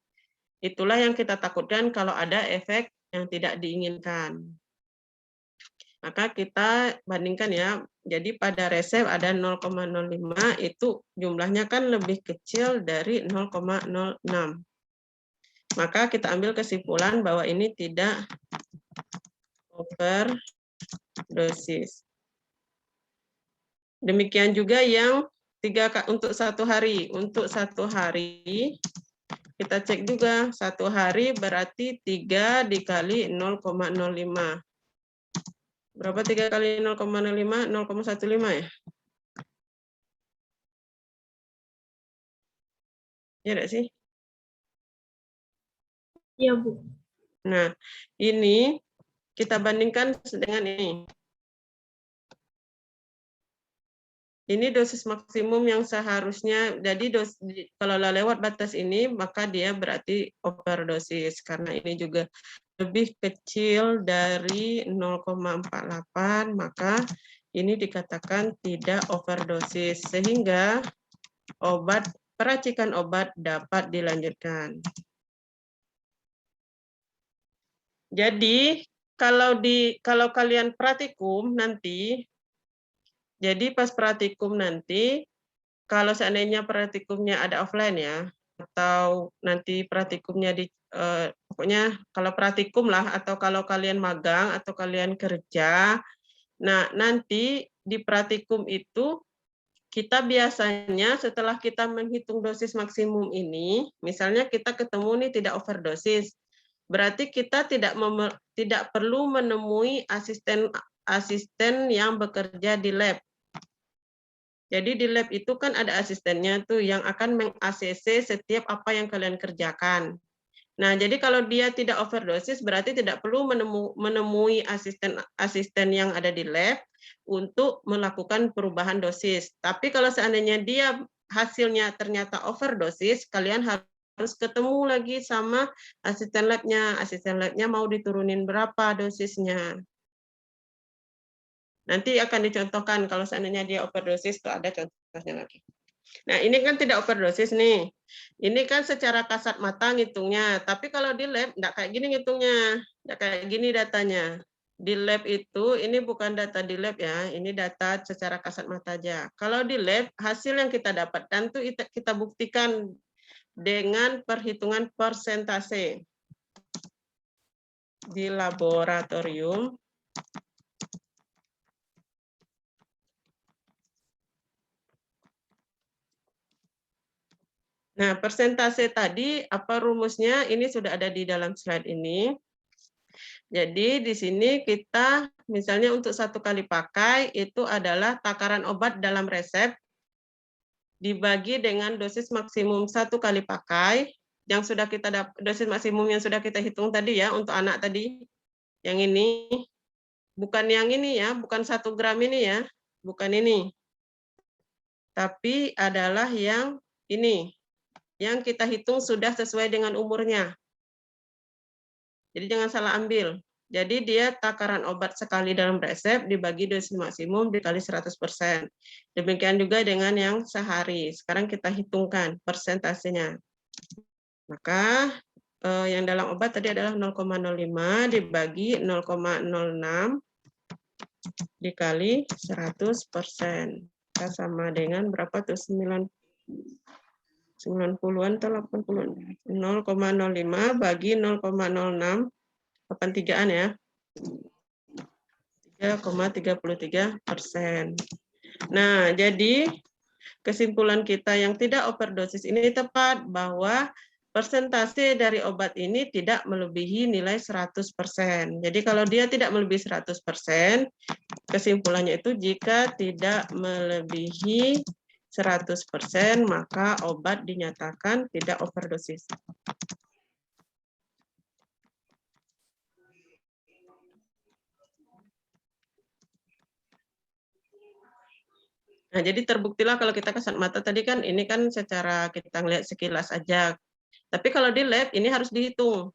[SPEAKER 1] Itulah yang kita takutkan kalau ada efek yang tidak diinginkan. Maka kita bandingkan ya, jadi pada resep ada 0,05, itu jumlahnya kan lebih kecil dari 0,06. Maka kita ambil kesimpulan bahwa ini tidak overdosis. Demikian juga yang untuk 1 hari. Untuk 1 hari, kita cek juga 1 hari berarti 3 dikali 0,05. Berapa 3 kali 0,05? 0,15 ya? Ya enggak sih?
[SPEAKER 3] Iya, Bu.
[SPEAKER 1] Nah, ini kita bandingkan dengan ini. Ini dosis maksimum yang seharusnya, jadi kalau lewat batas ini, maka dia berarti overdosis. Karena ini juga lebih kecil dari 0,48, maka ini dikatakan tidak overdosis. Sehingga peracikan obat dapat dilanjutkan. Jadi kalau kalian praktikum nanti, jadi pas praktikum nanti, kalau seandainya praktikumnya ada offline ya, atau nanti praktikumnya pokoknya kalau praktikum lah, atau kalau kalian magang atau kalian kerja, nah nanti di praktikum itu kita biasanya setelah kita menghitung dosis maksimum ini, misalnya kita ketemu nih tidak overdosis, berarti kita tidak perlu menemui asisten yang bekerja di lab. Jadi di lab itu kan ada asistennya tuh yang akan meng-ACC setiap apa yang kalian kerjakan. Nah, jadi kalau dia tidak overdosis berarti tidak perlu menemui asisten yang ada di lab untuk melakukan perubahan dosis. Tapi kalau seandainya dia hasilnya ternyata overdosis, kalian harus ketemu lagi sama asisten labnya. Asisten labnya mau diturunin berapa dosisnya. Nanti akan dicontohkan kalau seandainya dia overdosis, itu ada contohnya lagi. Nah, ini kan tidak overdosis nih. Ini kan secara kasat mata ngitungnya. Tapi kalau di lab, enggak kayak gini ngitungnya. Enggak kayak gini datanya. Di lab itu, ini bukan data di lab ya. Ini data secara kasat mata aja. Kalau di lab, hasil yang kita dapatkan tuh kita buktikan dengan perhitungan persentase. Di laboratorium, nah, persentase tadi, apa rumusnya? Ini sudah ada di dalam slide ini. Jadi di sini kita, misalnya untuk 1 kali pakai, itu adalah takaran obat dalam resep, dibagi dengan dosis maksimum 1 kali pakai, yang sudah kita dosis maksimum yang sudah kita hitung tadi ya, untuk anak tadi, yang ini, bukan yang ini ya, bukan 1 gram ini ya, bukan ini. Tapi adalah yang ini, yang kita hitung sudah sesuai dengan umurnya. Jadi jangan salah ambil. Jadi dia takaran obat sekali dalam resep dibagi dosis maksimum dikali 100%. Demikian juga dengan yang sehari. Sekarang kita hitungkan persentasenya. Maka yang dalam obat tadi adalah 0,05 dibagi 0,06 dikali 100%. Kita sama dengan berapa tuh? 90-an atau 80-an? 0,05 bagi 0,06, 83-an ya. 3,33%. Nah, jadi kesimpulan kita yang tidak overdosis ini tepat bahwa persentase dari obat ini tidak melebihi nilai 100%. Jadi kalau dia tidak melebihi 100%, kesimpulannya itu jika tidak melebihi 100%, maka obat dinyatakan tidak overdosis. Nah, jadi terbuktilah kalau kita kasat mata tadi kan ini kan secara kita ngelihat sekilas aja. Tapi kalau di lab ini harus dihitung.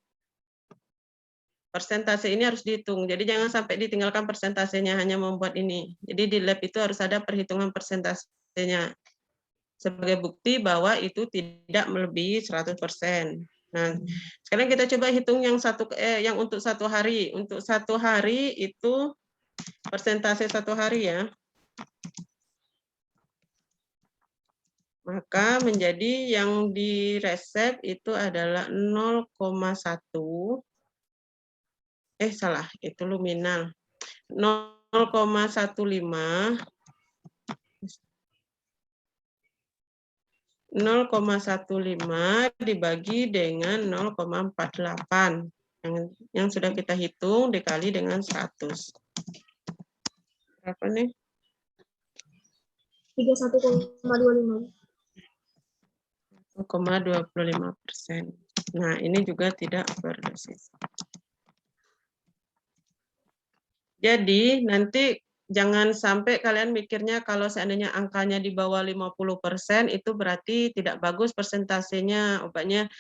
[SPEAKER 1] Persentase ini harus dihitung. Jadi jangan sampai ditinggalkan persentasenya hanya membuat ini. Jadi di lab itu harus ada perhitungan persentasenya sebagai bukti bahwa itu tidak melebihi 100%. Nah, sekarang kita coba hitung yang yang untuk 1 hari. Untuk 1 hari itu persentase 1 hari ya. Maka menjadi yang di resep itu adalah 0,1. Salah, itu luminal. 0,15 dibagi dengan 0,48 yang sudah kita hitung dikali dengan 100. Berapa nih?
[SPEAKER 3] 31,25.
[SPEAKER 1] 1,25%. Nah, ini juga tidak overdosis. Jadi nanti jangan sampai kalian mikirnya kalau seandainya angkanya di bawah 50% itu berarti tidak bagus persentasenya, obatnya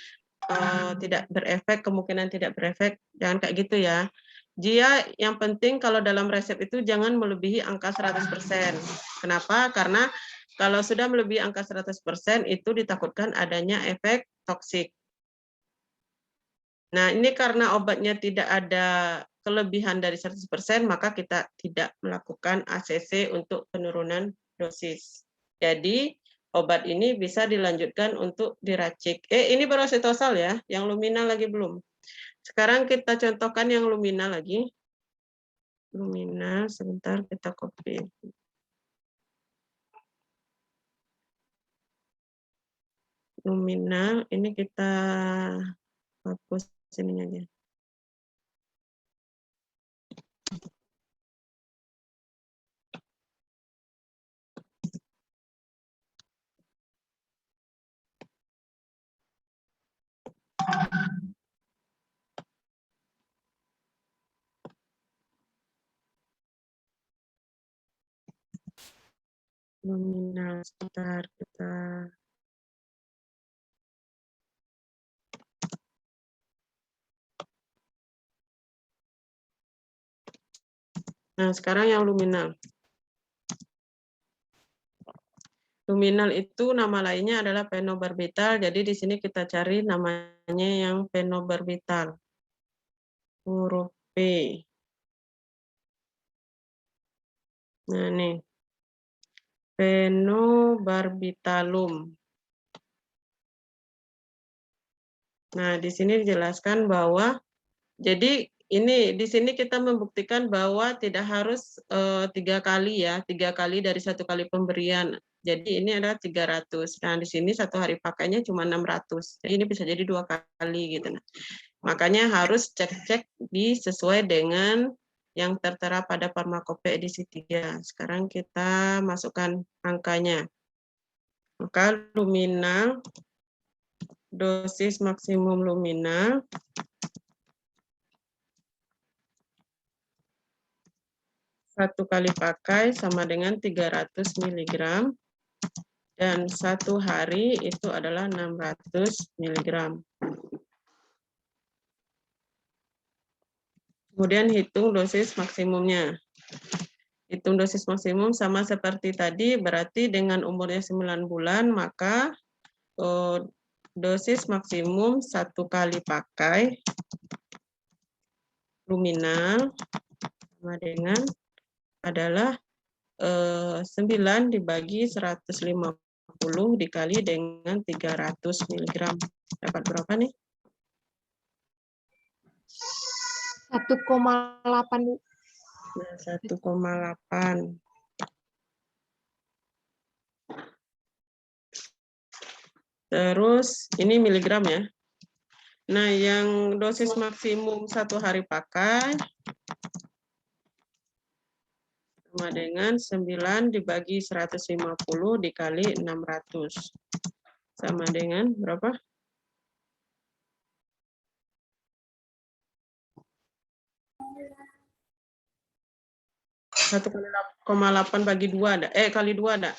[SPEAKER 1] tidak berefek, kemungkinan tidak berefek. Jangan kayak gitu ya. Dia yang penting kalau dalam resep itu jangan melebihi angka 100%. Kenapa? Karena kalau sudah melebihi angka 100% itu ditakutkan adanya efek toksik. Nah, ini karena obatnya tidak ada kelebihan dari 100%, maka kita tidak melakukan ACC untuk penurunan dosis. Jadi, obat ini bisa dilanjutkan untuk diracik. Ini baru asetosal ya, yang luminal lagi belum. Sekarang kita contohkan yang luminal lagi. Luminal, sebentar kita copy. Luminal, ini kita hapus sini aja. Luminal, sebentar kita. Nah, sekarang yang luminal. Luminal itu nama lainnya adalah fenobarbital, jadi di sini kita cari namanya yang fenobarbital. Huruf P. Nah, nih. Fenobarbitalum. Nah, di sini dijelaskan bahwa jadi ini di sini kita membuktikan bahwa tidak harus 3 kali ya, 3 kali dari 1 kali pemberian. Jadi ini adalah 300. Nah, di sini 1 hari pakainya cuma 600. Jadi ini bisa jadi 2 kali gitu. Nah, makanya harus cek-cek sesuai dengan yang tertera pada farmakope edisi 3. Sekarang kita masukkan angkanya. Maka luminal, dosis maksimum luminal 1 kali pakai sama dengan 300 mg dan 1 hari itu adalah 600 mg. Kemudian hitung dosis maksimumnya. Hitung dosis maksimum sama seperti tadi, berarti dengan umurnya 9 bulan, maka dosis maksimum 1 kali pakai luminal sama dengan adalah 9 dibagi 150 dikali dengan 300 mg. Dapat berapa nih?
[SPEAKER 3] 1,8, Bu.
[SPEAKER 1] Nah, 1,8. Terus ini miligram ya. Nah, yang dosis maksimum 1 hari pakai sama dengan 9 dibagi 150 dikali 600. Sama dengan berapa? 1,8 bagi 2 ada. Kali 2 ada.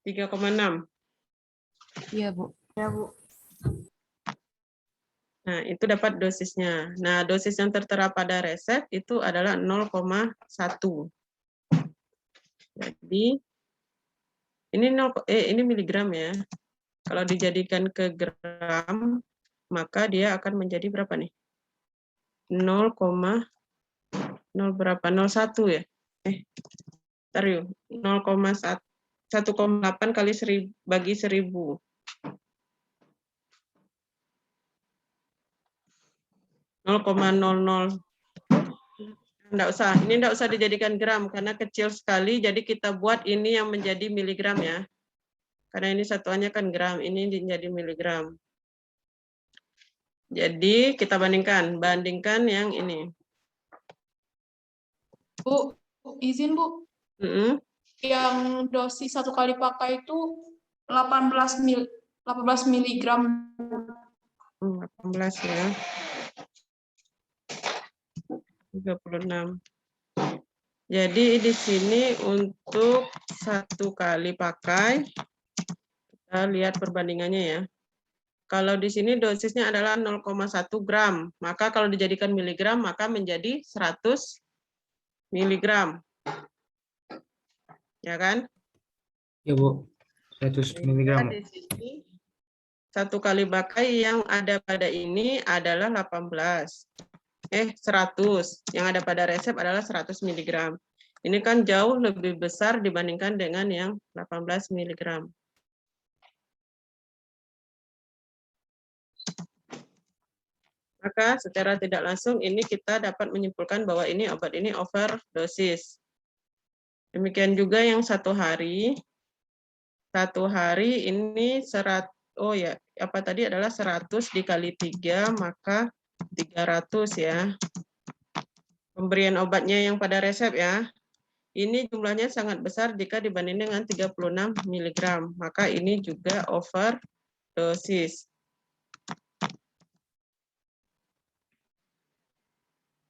[SPEAKER 1] 3,6.
[SPEAKER 3] Iya, Bu.
[SPEAKER 2] Ya, Bu.
[SPEAKER 1] Nah, itu dapat dosisnya. Nah, dosis yang tertera pada resep itu adalah 0,1. Jadi ini miligram ya. Kalau dijadikan ke gram, maka dia akan menjadi berapa nih? 0,0 berapa? 0,1 ya? Bentar yuk. 1,8 kali 1000 bagi 1000. 0,00. Enggak usah, ini enggak usah dijadikan gram karena kecil sekali, jadi kita buat ini yang menjadi miligram ya. Karena ini satuannya kan gram, ini menjadi miligram. Jadi kita bandingkan yang ini.
[SPEAKER 4] Bu, izin Bu, yang dosis 1 kali pakai itu 18 miligram.
[SPEAKER 1] 18 ya. 36. Jadi di sini untuk 1 kali pakai, kita lihat perbandingannya ya. Kalau di sini dosisnya adalah 0,1 gram, maka kalau dijadikan miligram maka menjadi 100 miligram. Ya kan?
[SPEAKER 2] Ya, Bu. 100 mg.
[SPEAKER 1] Di sini 1 kali pakai yang ada pada ini adalah 100. Yang ada pada resep adalah 100 mg. Ini kan jauh lebih besar dibandingkan dengan yang 18 mg. Maka secara tidak langsung ini kita dapat menyimpulkan bahwa ini obat ini overdosis. Demikian juga yang 1 hari. 1 hari ini apa tadi adalah 100 dikali 3, maka 300 ya. Pemberian obatnya yang pada resep ya. Ini jumlahnya sangat besar jika dibanding dengan 36 mg. Maka ini juga overdosis.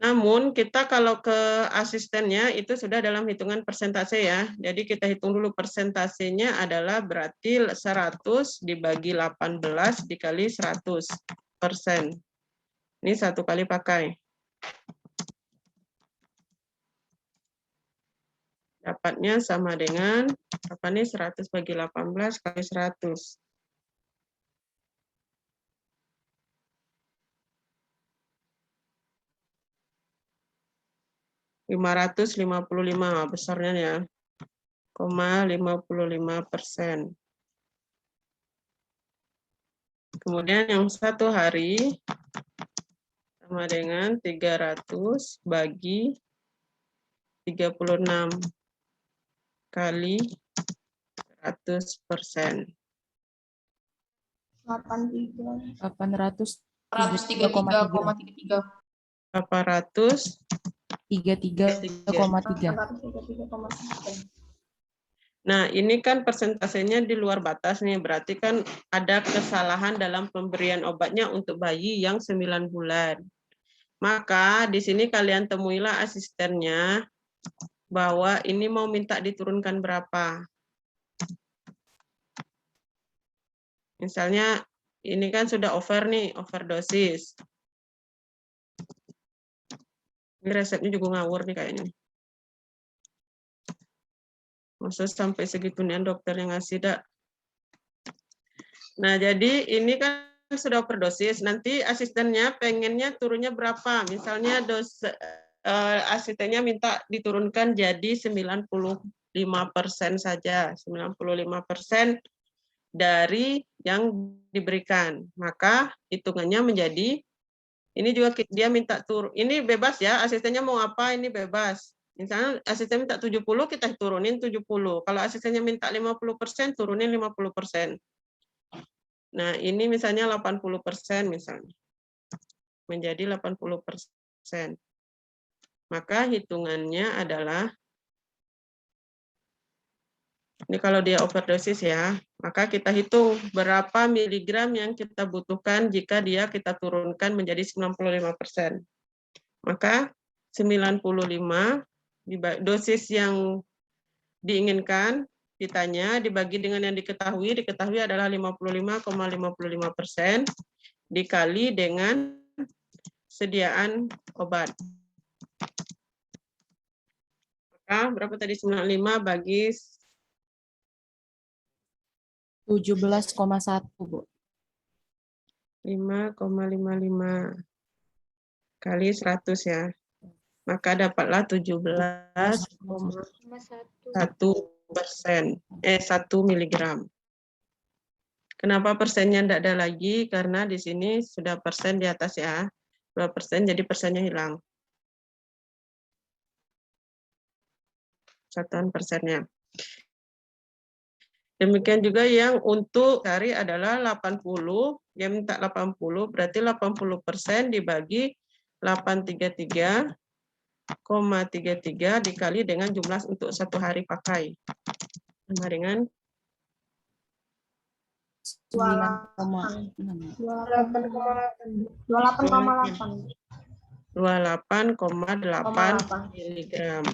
[SPEAKER 1] Namun kita kalau ke asistennya itu sudah dalam hitungan persentase ya. Jadi kita hitung dulu persentasenya adalah berarti 100 dibagi 18 dikali 100%. Ini 1 kali pakai. Dapatnya sama dengan apa nih, 100 bagi 18 kali 100. 555 besarnya ya, 0,55%. Kemudian yang 1 hari sama dengan 300 bagi 36 kali 100%.
[SPEAKER 3] 833,33.
[SPEAKER 4] 133,33.
[SPEAKER 3] 833,3.
[SPEAKER 1] Nah, ini kan persentasenya di luar batas nih, berarti kan ada kesalahan dalam pemberian obatnya untuk bayi yang 9 bulan. Maka di sini kalian temuilah asistennya bahwa ini mau minta diturunkan berapa. Misalnya ini kan sudah over nih, overdosis. Ini resepnya juga ngawur nih kayaknya. Maksud sampai segitunya dokter yang ngasih dak. Nah, jadi ini kan sudah overdosis. Nanti asistennya pengennya turunnya berapa? Misalnya asistennya minta diturunkan jadi 95% saja. 95% dari yang diberikan. Maka hitungannya menjadi, ini juga dia minta turun. Ini bebas ya, asistennya mau apa ini bebas. Misalnya asisten minta 70, kita turunin 70. Kalau asistennya minta 50%, turunin 50%. Nah, ini misalnya 80% misalnya. Menjadi 80%. Maka hitungannya adalah, ini kalau dia overdosis ya, maka kita hitung berapa miligram yang kita butuhkan jika dia kita turunkan menjadi 95%. Maka 95 dosis yang diinginkan ditanya dibagi dengan yang diketahui adalah 55,55% dikali dengan sediaan obat. Maka berapa tadi, 95 bagi
[SPEAKER 3] 17,1, Bu.
[SPEAKER 1] 5,55 kali 100 ya. Maka dapatlah 17,1%, 1 miligram. Kenapa persennya tidak ada lagi? Karena di sini sudah persen di atas ya. 2%, jadi persennya hilang. Satuan persennya. Demikian juga yang untuk hari adalah 80, dia minta 80, berarti 80% dibagi 833,33 dikali dengan jumlah untuk 1 hari pakai. Sama dengan 28,8 miligram.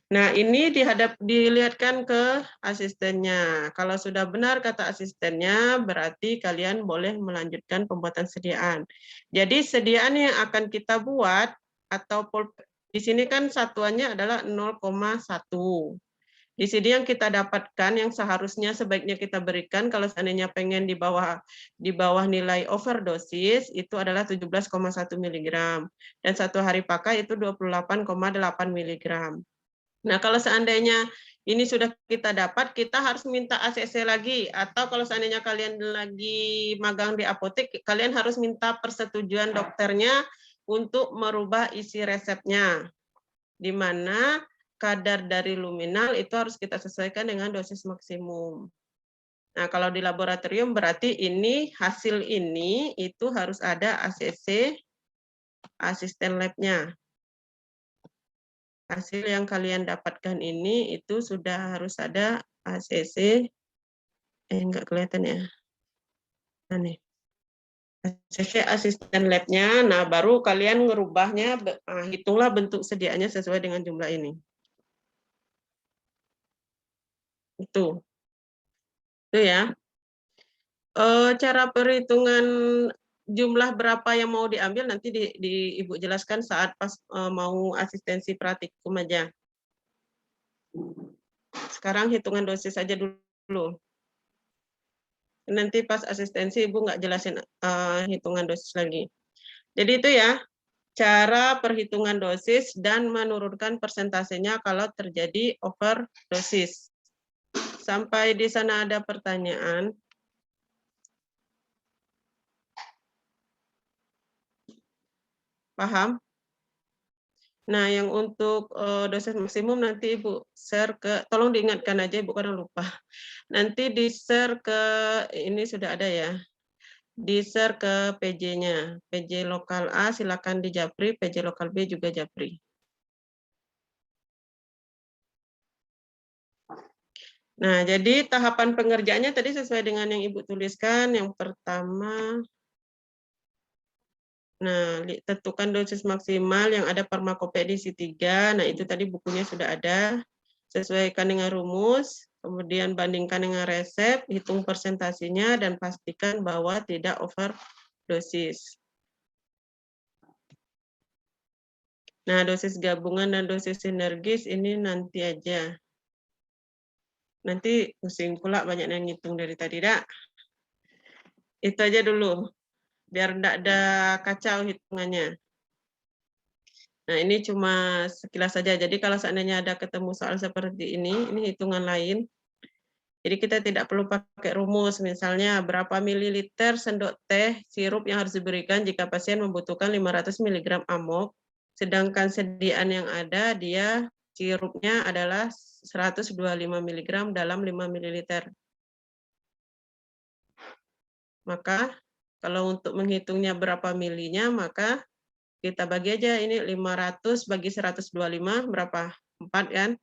[SPEAKER 1] Nah, ini dilihatkan ke asistennya. Kalau sudah benar kata asistennya, berarti kalian boleh melanjutkan pembuatan sediaan. Jadi sediaan yang akan kita buat atau di sini kan satuannya adalah 0,1. Di sini yang kita dapatkan yang seharusnya sebaiknya kita berikan kalau seandainya pengen di bawah nilai overdosis itu adalah 17,1 mg dan 1 hari pakai itu 28,8 mg. Nah, kalau seandainya ini sudah kita dapat, kita harus minta ACC lagi. Atau kalau seandainya kalian lagi magang di apotek, kalian harus minta persetujuan dokternya untuk merubah isi resepnya. Di mana kadar dari luminal itu harus kita sesuaikan dengan dosis maksimum. Nah, kalau di laboratorium berarti ini, hasil ini itu harus ada ACC, asisten labnya. Hasil yang kalian dapatkan ini itu sudah harus ada ACC, enggak kelihatan ya. Nah, nih. ACC asisten labnya. Nah, baru kalian ngerubahnya, hitunglah bentuk sediaannya sesuai dengan jumlah ini. Itu ya. Cara perhitungan jumlah berapa yang mau diambil nanti Ibu jelaskan saat pas mau asistensi praktikum aja. Sekarang hitungan dosis aja dulu. Nanti pas asistensi Ibu nggak jelasin hitungan dosis lagi. Jadi itu ya, cara perhitungan dosis dan menurunkan persentasenya kalau terjadi overdosis. Sampai di sana ada pertanyaan? Paham? Nah, yang untuk dosis maksimum nanti Ibu share ke, tolong diingatkan aja Ibu karena lupa. Nanti di-share ke, ini sudah ada ya, di-share ke PJ-nya. PJ lokal A silakan di Japri, PJ lokal B juga Japri. Nah, jadi tahapan pengerjaannya tadi sesuai dengan yang Ibu tuliskan. Yang pertama, nah, tentukan dosis maksimal yang ada farmakopedi 3. Nah, itu tadi bukunya sudah ada. Sesuaikan dengan rumus, kemudian bandingkan dengan resep, hitung persentasinya, dan pastikan bahwa tidak overdosis. Nah, dosis gabungan dan dosis sinergis ini nanti aja. Nanti pusing pula banyak yang ngitung dari tadi, dak. Itu aja dulu, biar tidak ada kacau hitungannya. Nah, ini cuma sekilas saja. Jadi kalau seandainya ada ketemu soal seperti ini hitungan lain. Jadi kita tidak perlu pakai rumus, misalnya berapa mililiter sendok teh sirup yang harus diberikan jika pasien membutuhkan 500 mg amok, sedangkan sediaan yang ada dia sirupnya adalah 125 mg dalam 5 ml. Maka kalau untuk menghitungnya berapa milinya, maka kita bagi aja ini 500 bagi 125 berapa? 4 kan?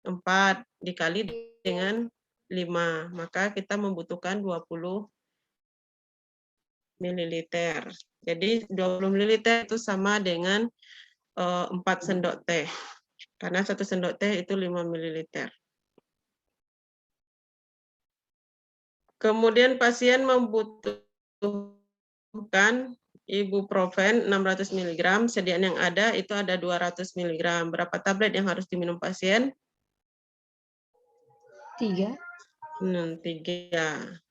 [SPEAKER 1] 4 dikali dengan 5, maka kita membutuhkan 20 ml. Jadi 20 ml itu sama dengan 4 sendok teh. Karena 1 sendok teh itu 5 ml. Kemudian pasien membutuhkan ibuprofen 600 mg, sediaan yang ada itu ada 200 mg. Berapa tablet yang harus diminum pasien?
[SPEAKER 3] 3.
[SPEAKER 1] 3.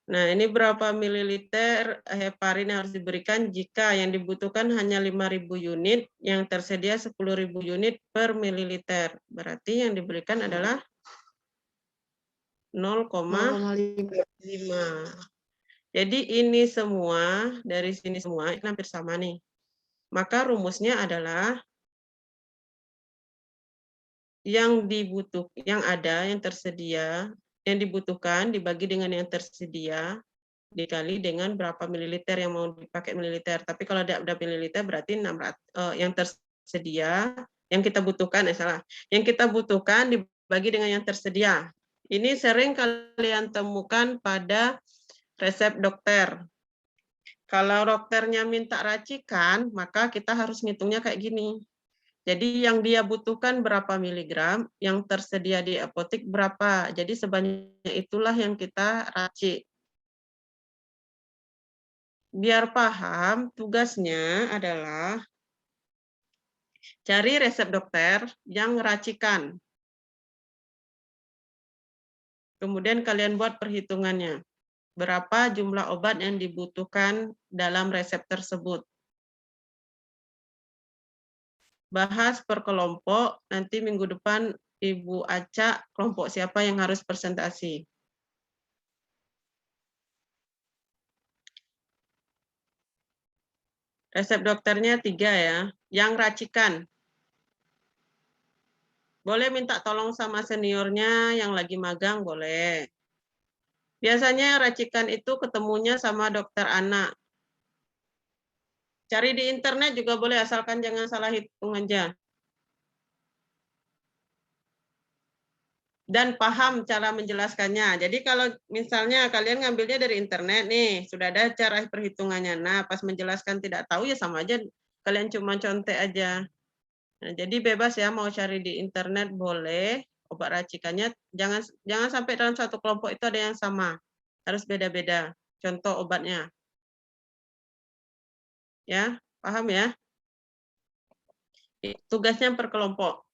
[SPEAKER 1] Nah, ini berapa mililiter heparin yang harus diberikan jika yang dibutuhkan hanya 5.000 unit, yang tersedia 10.000 unit per mililiter. Berarti yang diberikan adalah 0,5. Jadi ini semua, dari sini semua, ini hampir sama nih. Maka rumusnya adalah yang ada, yang tersedia, yang dibutuhkan dibagi dengan yang tersedia, dikali dengan berapa mililiter yang mau dipakai mililiter. Tapi kalau ada mililiter berarti 600, yang tersedia, yang kita butuhkan, yang kita butuhkan dibagi dengan yang tersedia. Ini sering kalian temukan pada resep dokter. Kalau dokternya minta racikan, maka kita harus ngitungnya kayak gini. Jadi yang dia butuhkan berapa miligram, yang tersedia di apotek berapa. Jadi sebanyak itulah yang kita racik. Biar paham, tugasnya adalah cari resep dokter yang racikan. Kemudian kalian buat perhitungannya. Berapa jumlah obat yang dibutuhkan dalam resep tersebut. Bahas per kelompok, nanti minggu depan Ibu acak kelompok siapa yang harus presentasi. Resep dokternya 3 ya, yang racikan. Boleh minta tolong sama seniornya yang lagi magang, boleh. Biasanya racikan itu ketemunya sama dokter anak. Cari di internet juga boleh, asalkan jangan salah hitung aja. dan paham cara menjelaskannya. Jadi kalau misalnya kalian ngambilnya dari internet nih, sudah ada cara perhitungannya. Nah, pas menjelaskan tidak tahu ya sama aja kalian cuma contek aja. Nah, jadi bebas ya, mau cari di internet boleh, obat racikannya jangan sampai dalam satu kelompok itu ada yang sama. Harus beda-beda contoh obatnya. Ya, paham ya? Tugasnya per kelompok.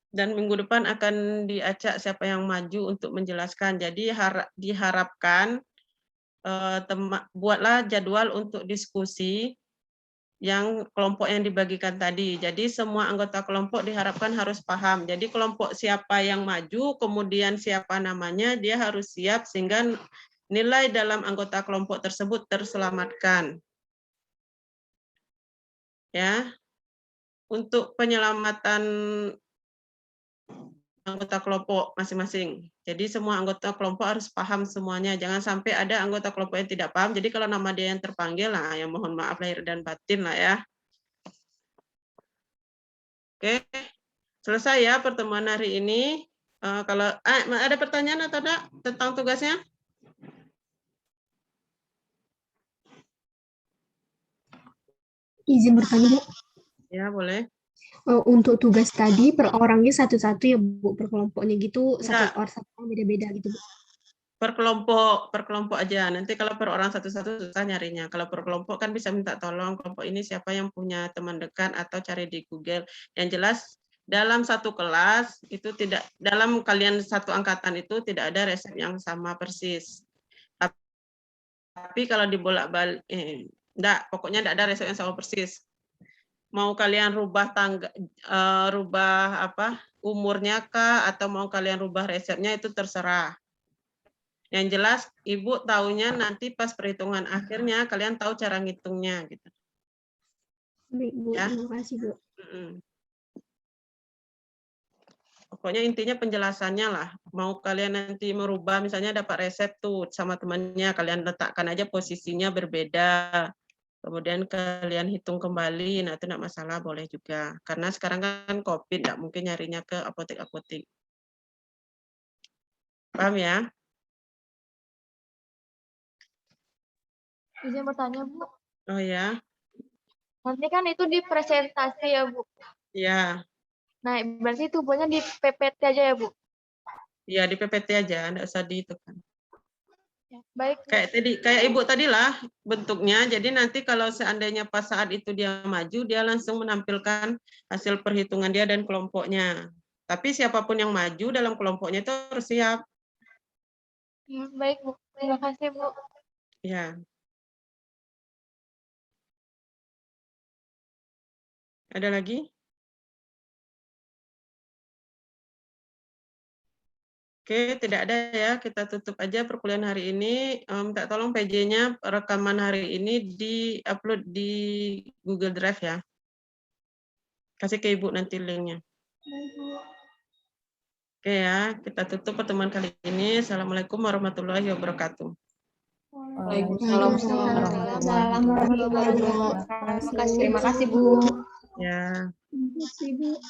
[SPEAKER 1] Dan minggu depan akan diacak siapa yang maju untuk menjelaskan. Jadi diharapkan buatlah jadwal untuk diskusi yang kelompok yang dibagikan tadi. Jadi semua anggota kelompok diharapkan harus paham. Jadi kelompok siapa yang maju, kemudian siapa namanya, dia harus siap sehingga nilai dalam anggota kelompok tersebut terselamatkan. Ya. Untuk penyelamatan anggota kelompok masing-masing. Jadi semua anggota kelompok harus paham semuanya. Jangan sampai ada anggota kelompok yang tidak paham. Jadi kalau nama dia yang terpanggil, lah, yang mohon maaf lahir dan batin lah ya. Oke, selesai ya pertemuan hari ini. Kalau ada pertanyaan atau tidak tentang tugasnya?
[SPEAKER 5] Izin bertanya, Bu.
[SPEAKER 1] Ya, boleh.
[SPEAKER 5] Untuk tugas tadi per orangnya satu-satu ya, Bu, per kelompoknya gitu,
[SPEAKER 1] Enggak.
[SPEAKER 5] satu orang beda-beda gitu, Bu.
[SPEAKER 1] Per kelompok aja. Nanti kalau per orang satu-satu susah nyarinya. Kalau per kelompok kan bisa minta tolong kelompok ini siapa yang punya teman dekat atau cari di Google. Yang jelas dalam satu kelas itu tidak, dalam kalian satu angkatan itu tidak ada resep yang sama persis. Tapi kalau dibolak-balik, enggak, pokoknya enggak ada resep yang sama persis. Mau kalian rubah umurnya kah, atau mau kalian rubah resepnya itu terserah. Yang jelas Ibu taunya nanti pas perhitungan akhirnya kalian tahu cara ngitungnya gitu.
[SPEAKER 5] Baik, Bu.
[SPEAKER 1] Ya.
[SPEAKER 5] Terima kasih, Bu.
[SPEAKER 1] Pokoknya intinya penjelasannya lah. Mau kalian nanti merubah, misalnya dapat resep tuh sama temannya, kalian letakkan aja posisinya berbeda. Kemudian kalian hitung kembali, nah itu enggak masalah, boleh juga. Karena sekarang kan COVID, enggak mungkin nyarinya ke apotek-apotek. Paham ya?
[SPEAKER 3] Izin bertanya, Bu.
[SPEAKER 1] Oh ya.
[SPEAKER 3] Nanti kan itu di presentasi ya, Bu.
[SPEAKER 1] Iya.
[SPEAKER 3] Nah, berarti itu buatnya di PPT aja ya, Bu?
[SPEAKER 1] Iya, di PPT aja, enggak usah ditekan.
[SPEAKER 3] Ya, baik.
[SPEAKER 1] Kayak Ibu tadilah bentuknya. Jadi nanti kalau seandainya pas saat itu dia maju, dia langsung menampilkan hasil perhitungan dia dan kelompoknya. Tapi siapapun yang maju dalam kelompoknya itu harus siap.
[SPEAKER 3] Ya, baik, Bu. Terima kasih, Bu.
[SPEAKER 1] Ya. Ada lagi? Oke, tidak ada ya. Kita tutup aja perkuliahan hari ini. Minta tolong PJ-nya rekaman hari ini di-upload di Google Drive ya. Kasih ke Ibu nanti linknya. Oke ya, kita tutup pertemuan kali ini. Assalamualaikum warahmatullahi wabarakatuh.
[SPEAKER 3] Waalaikumsalam warahmatullahi wabarakatuh. Terima kasih, Bu.
[SPEAKER 1] Ya.
[SPEAKER 5] Terima kasih, Bu.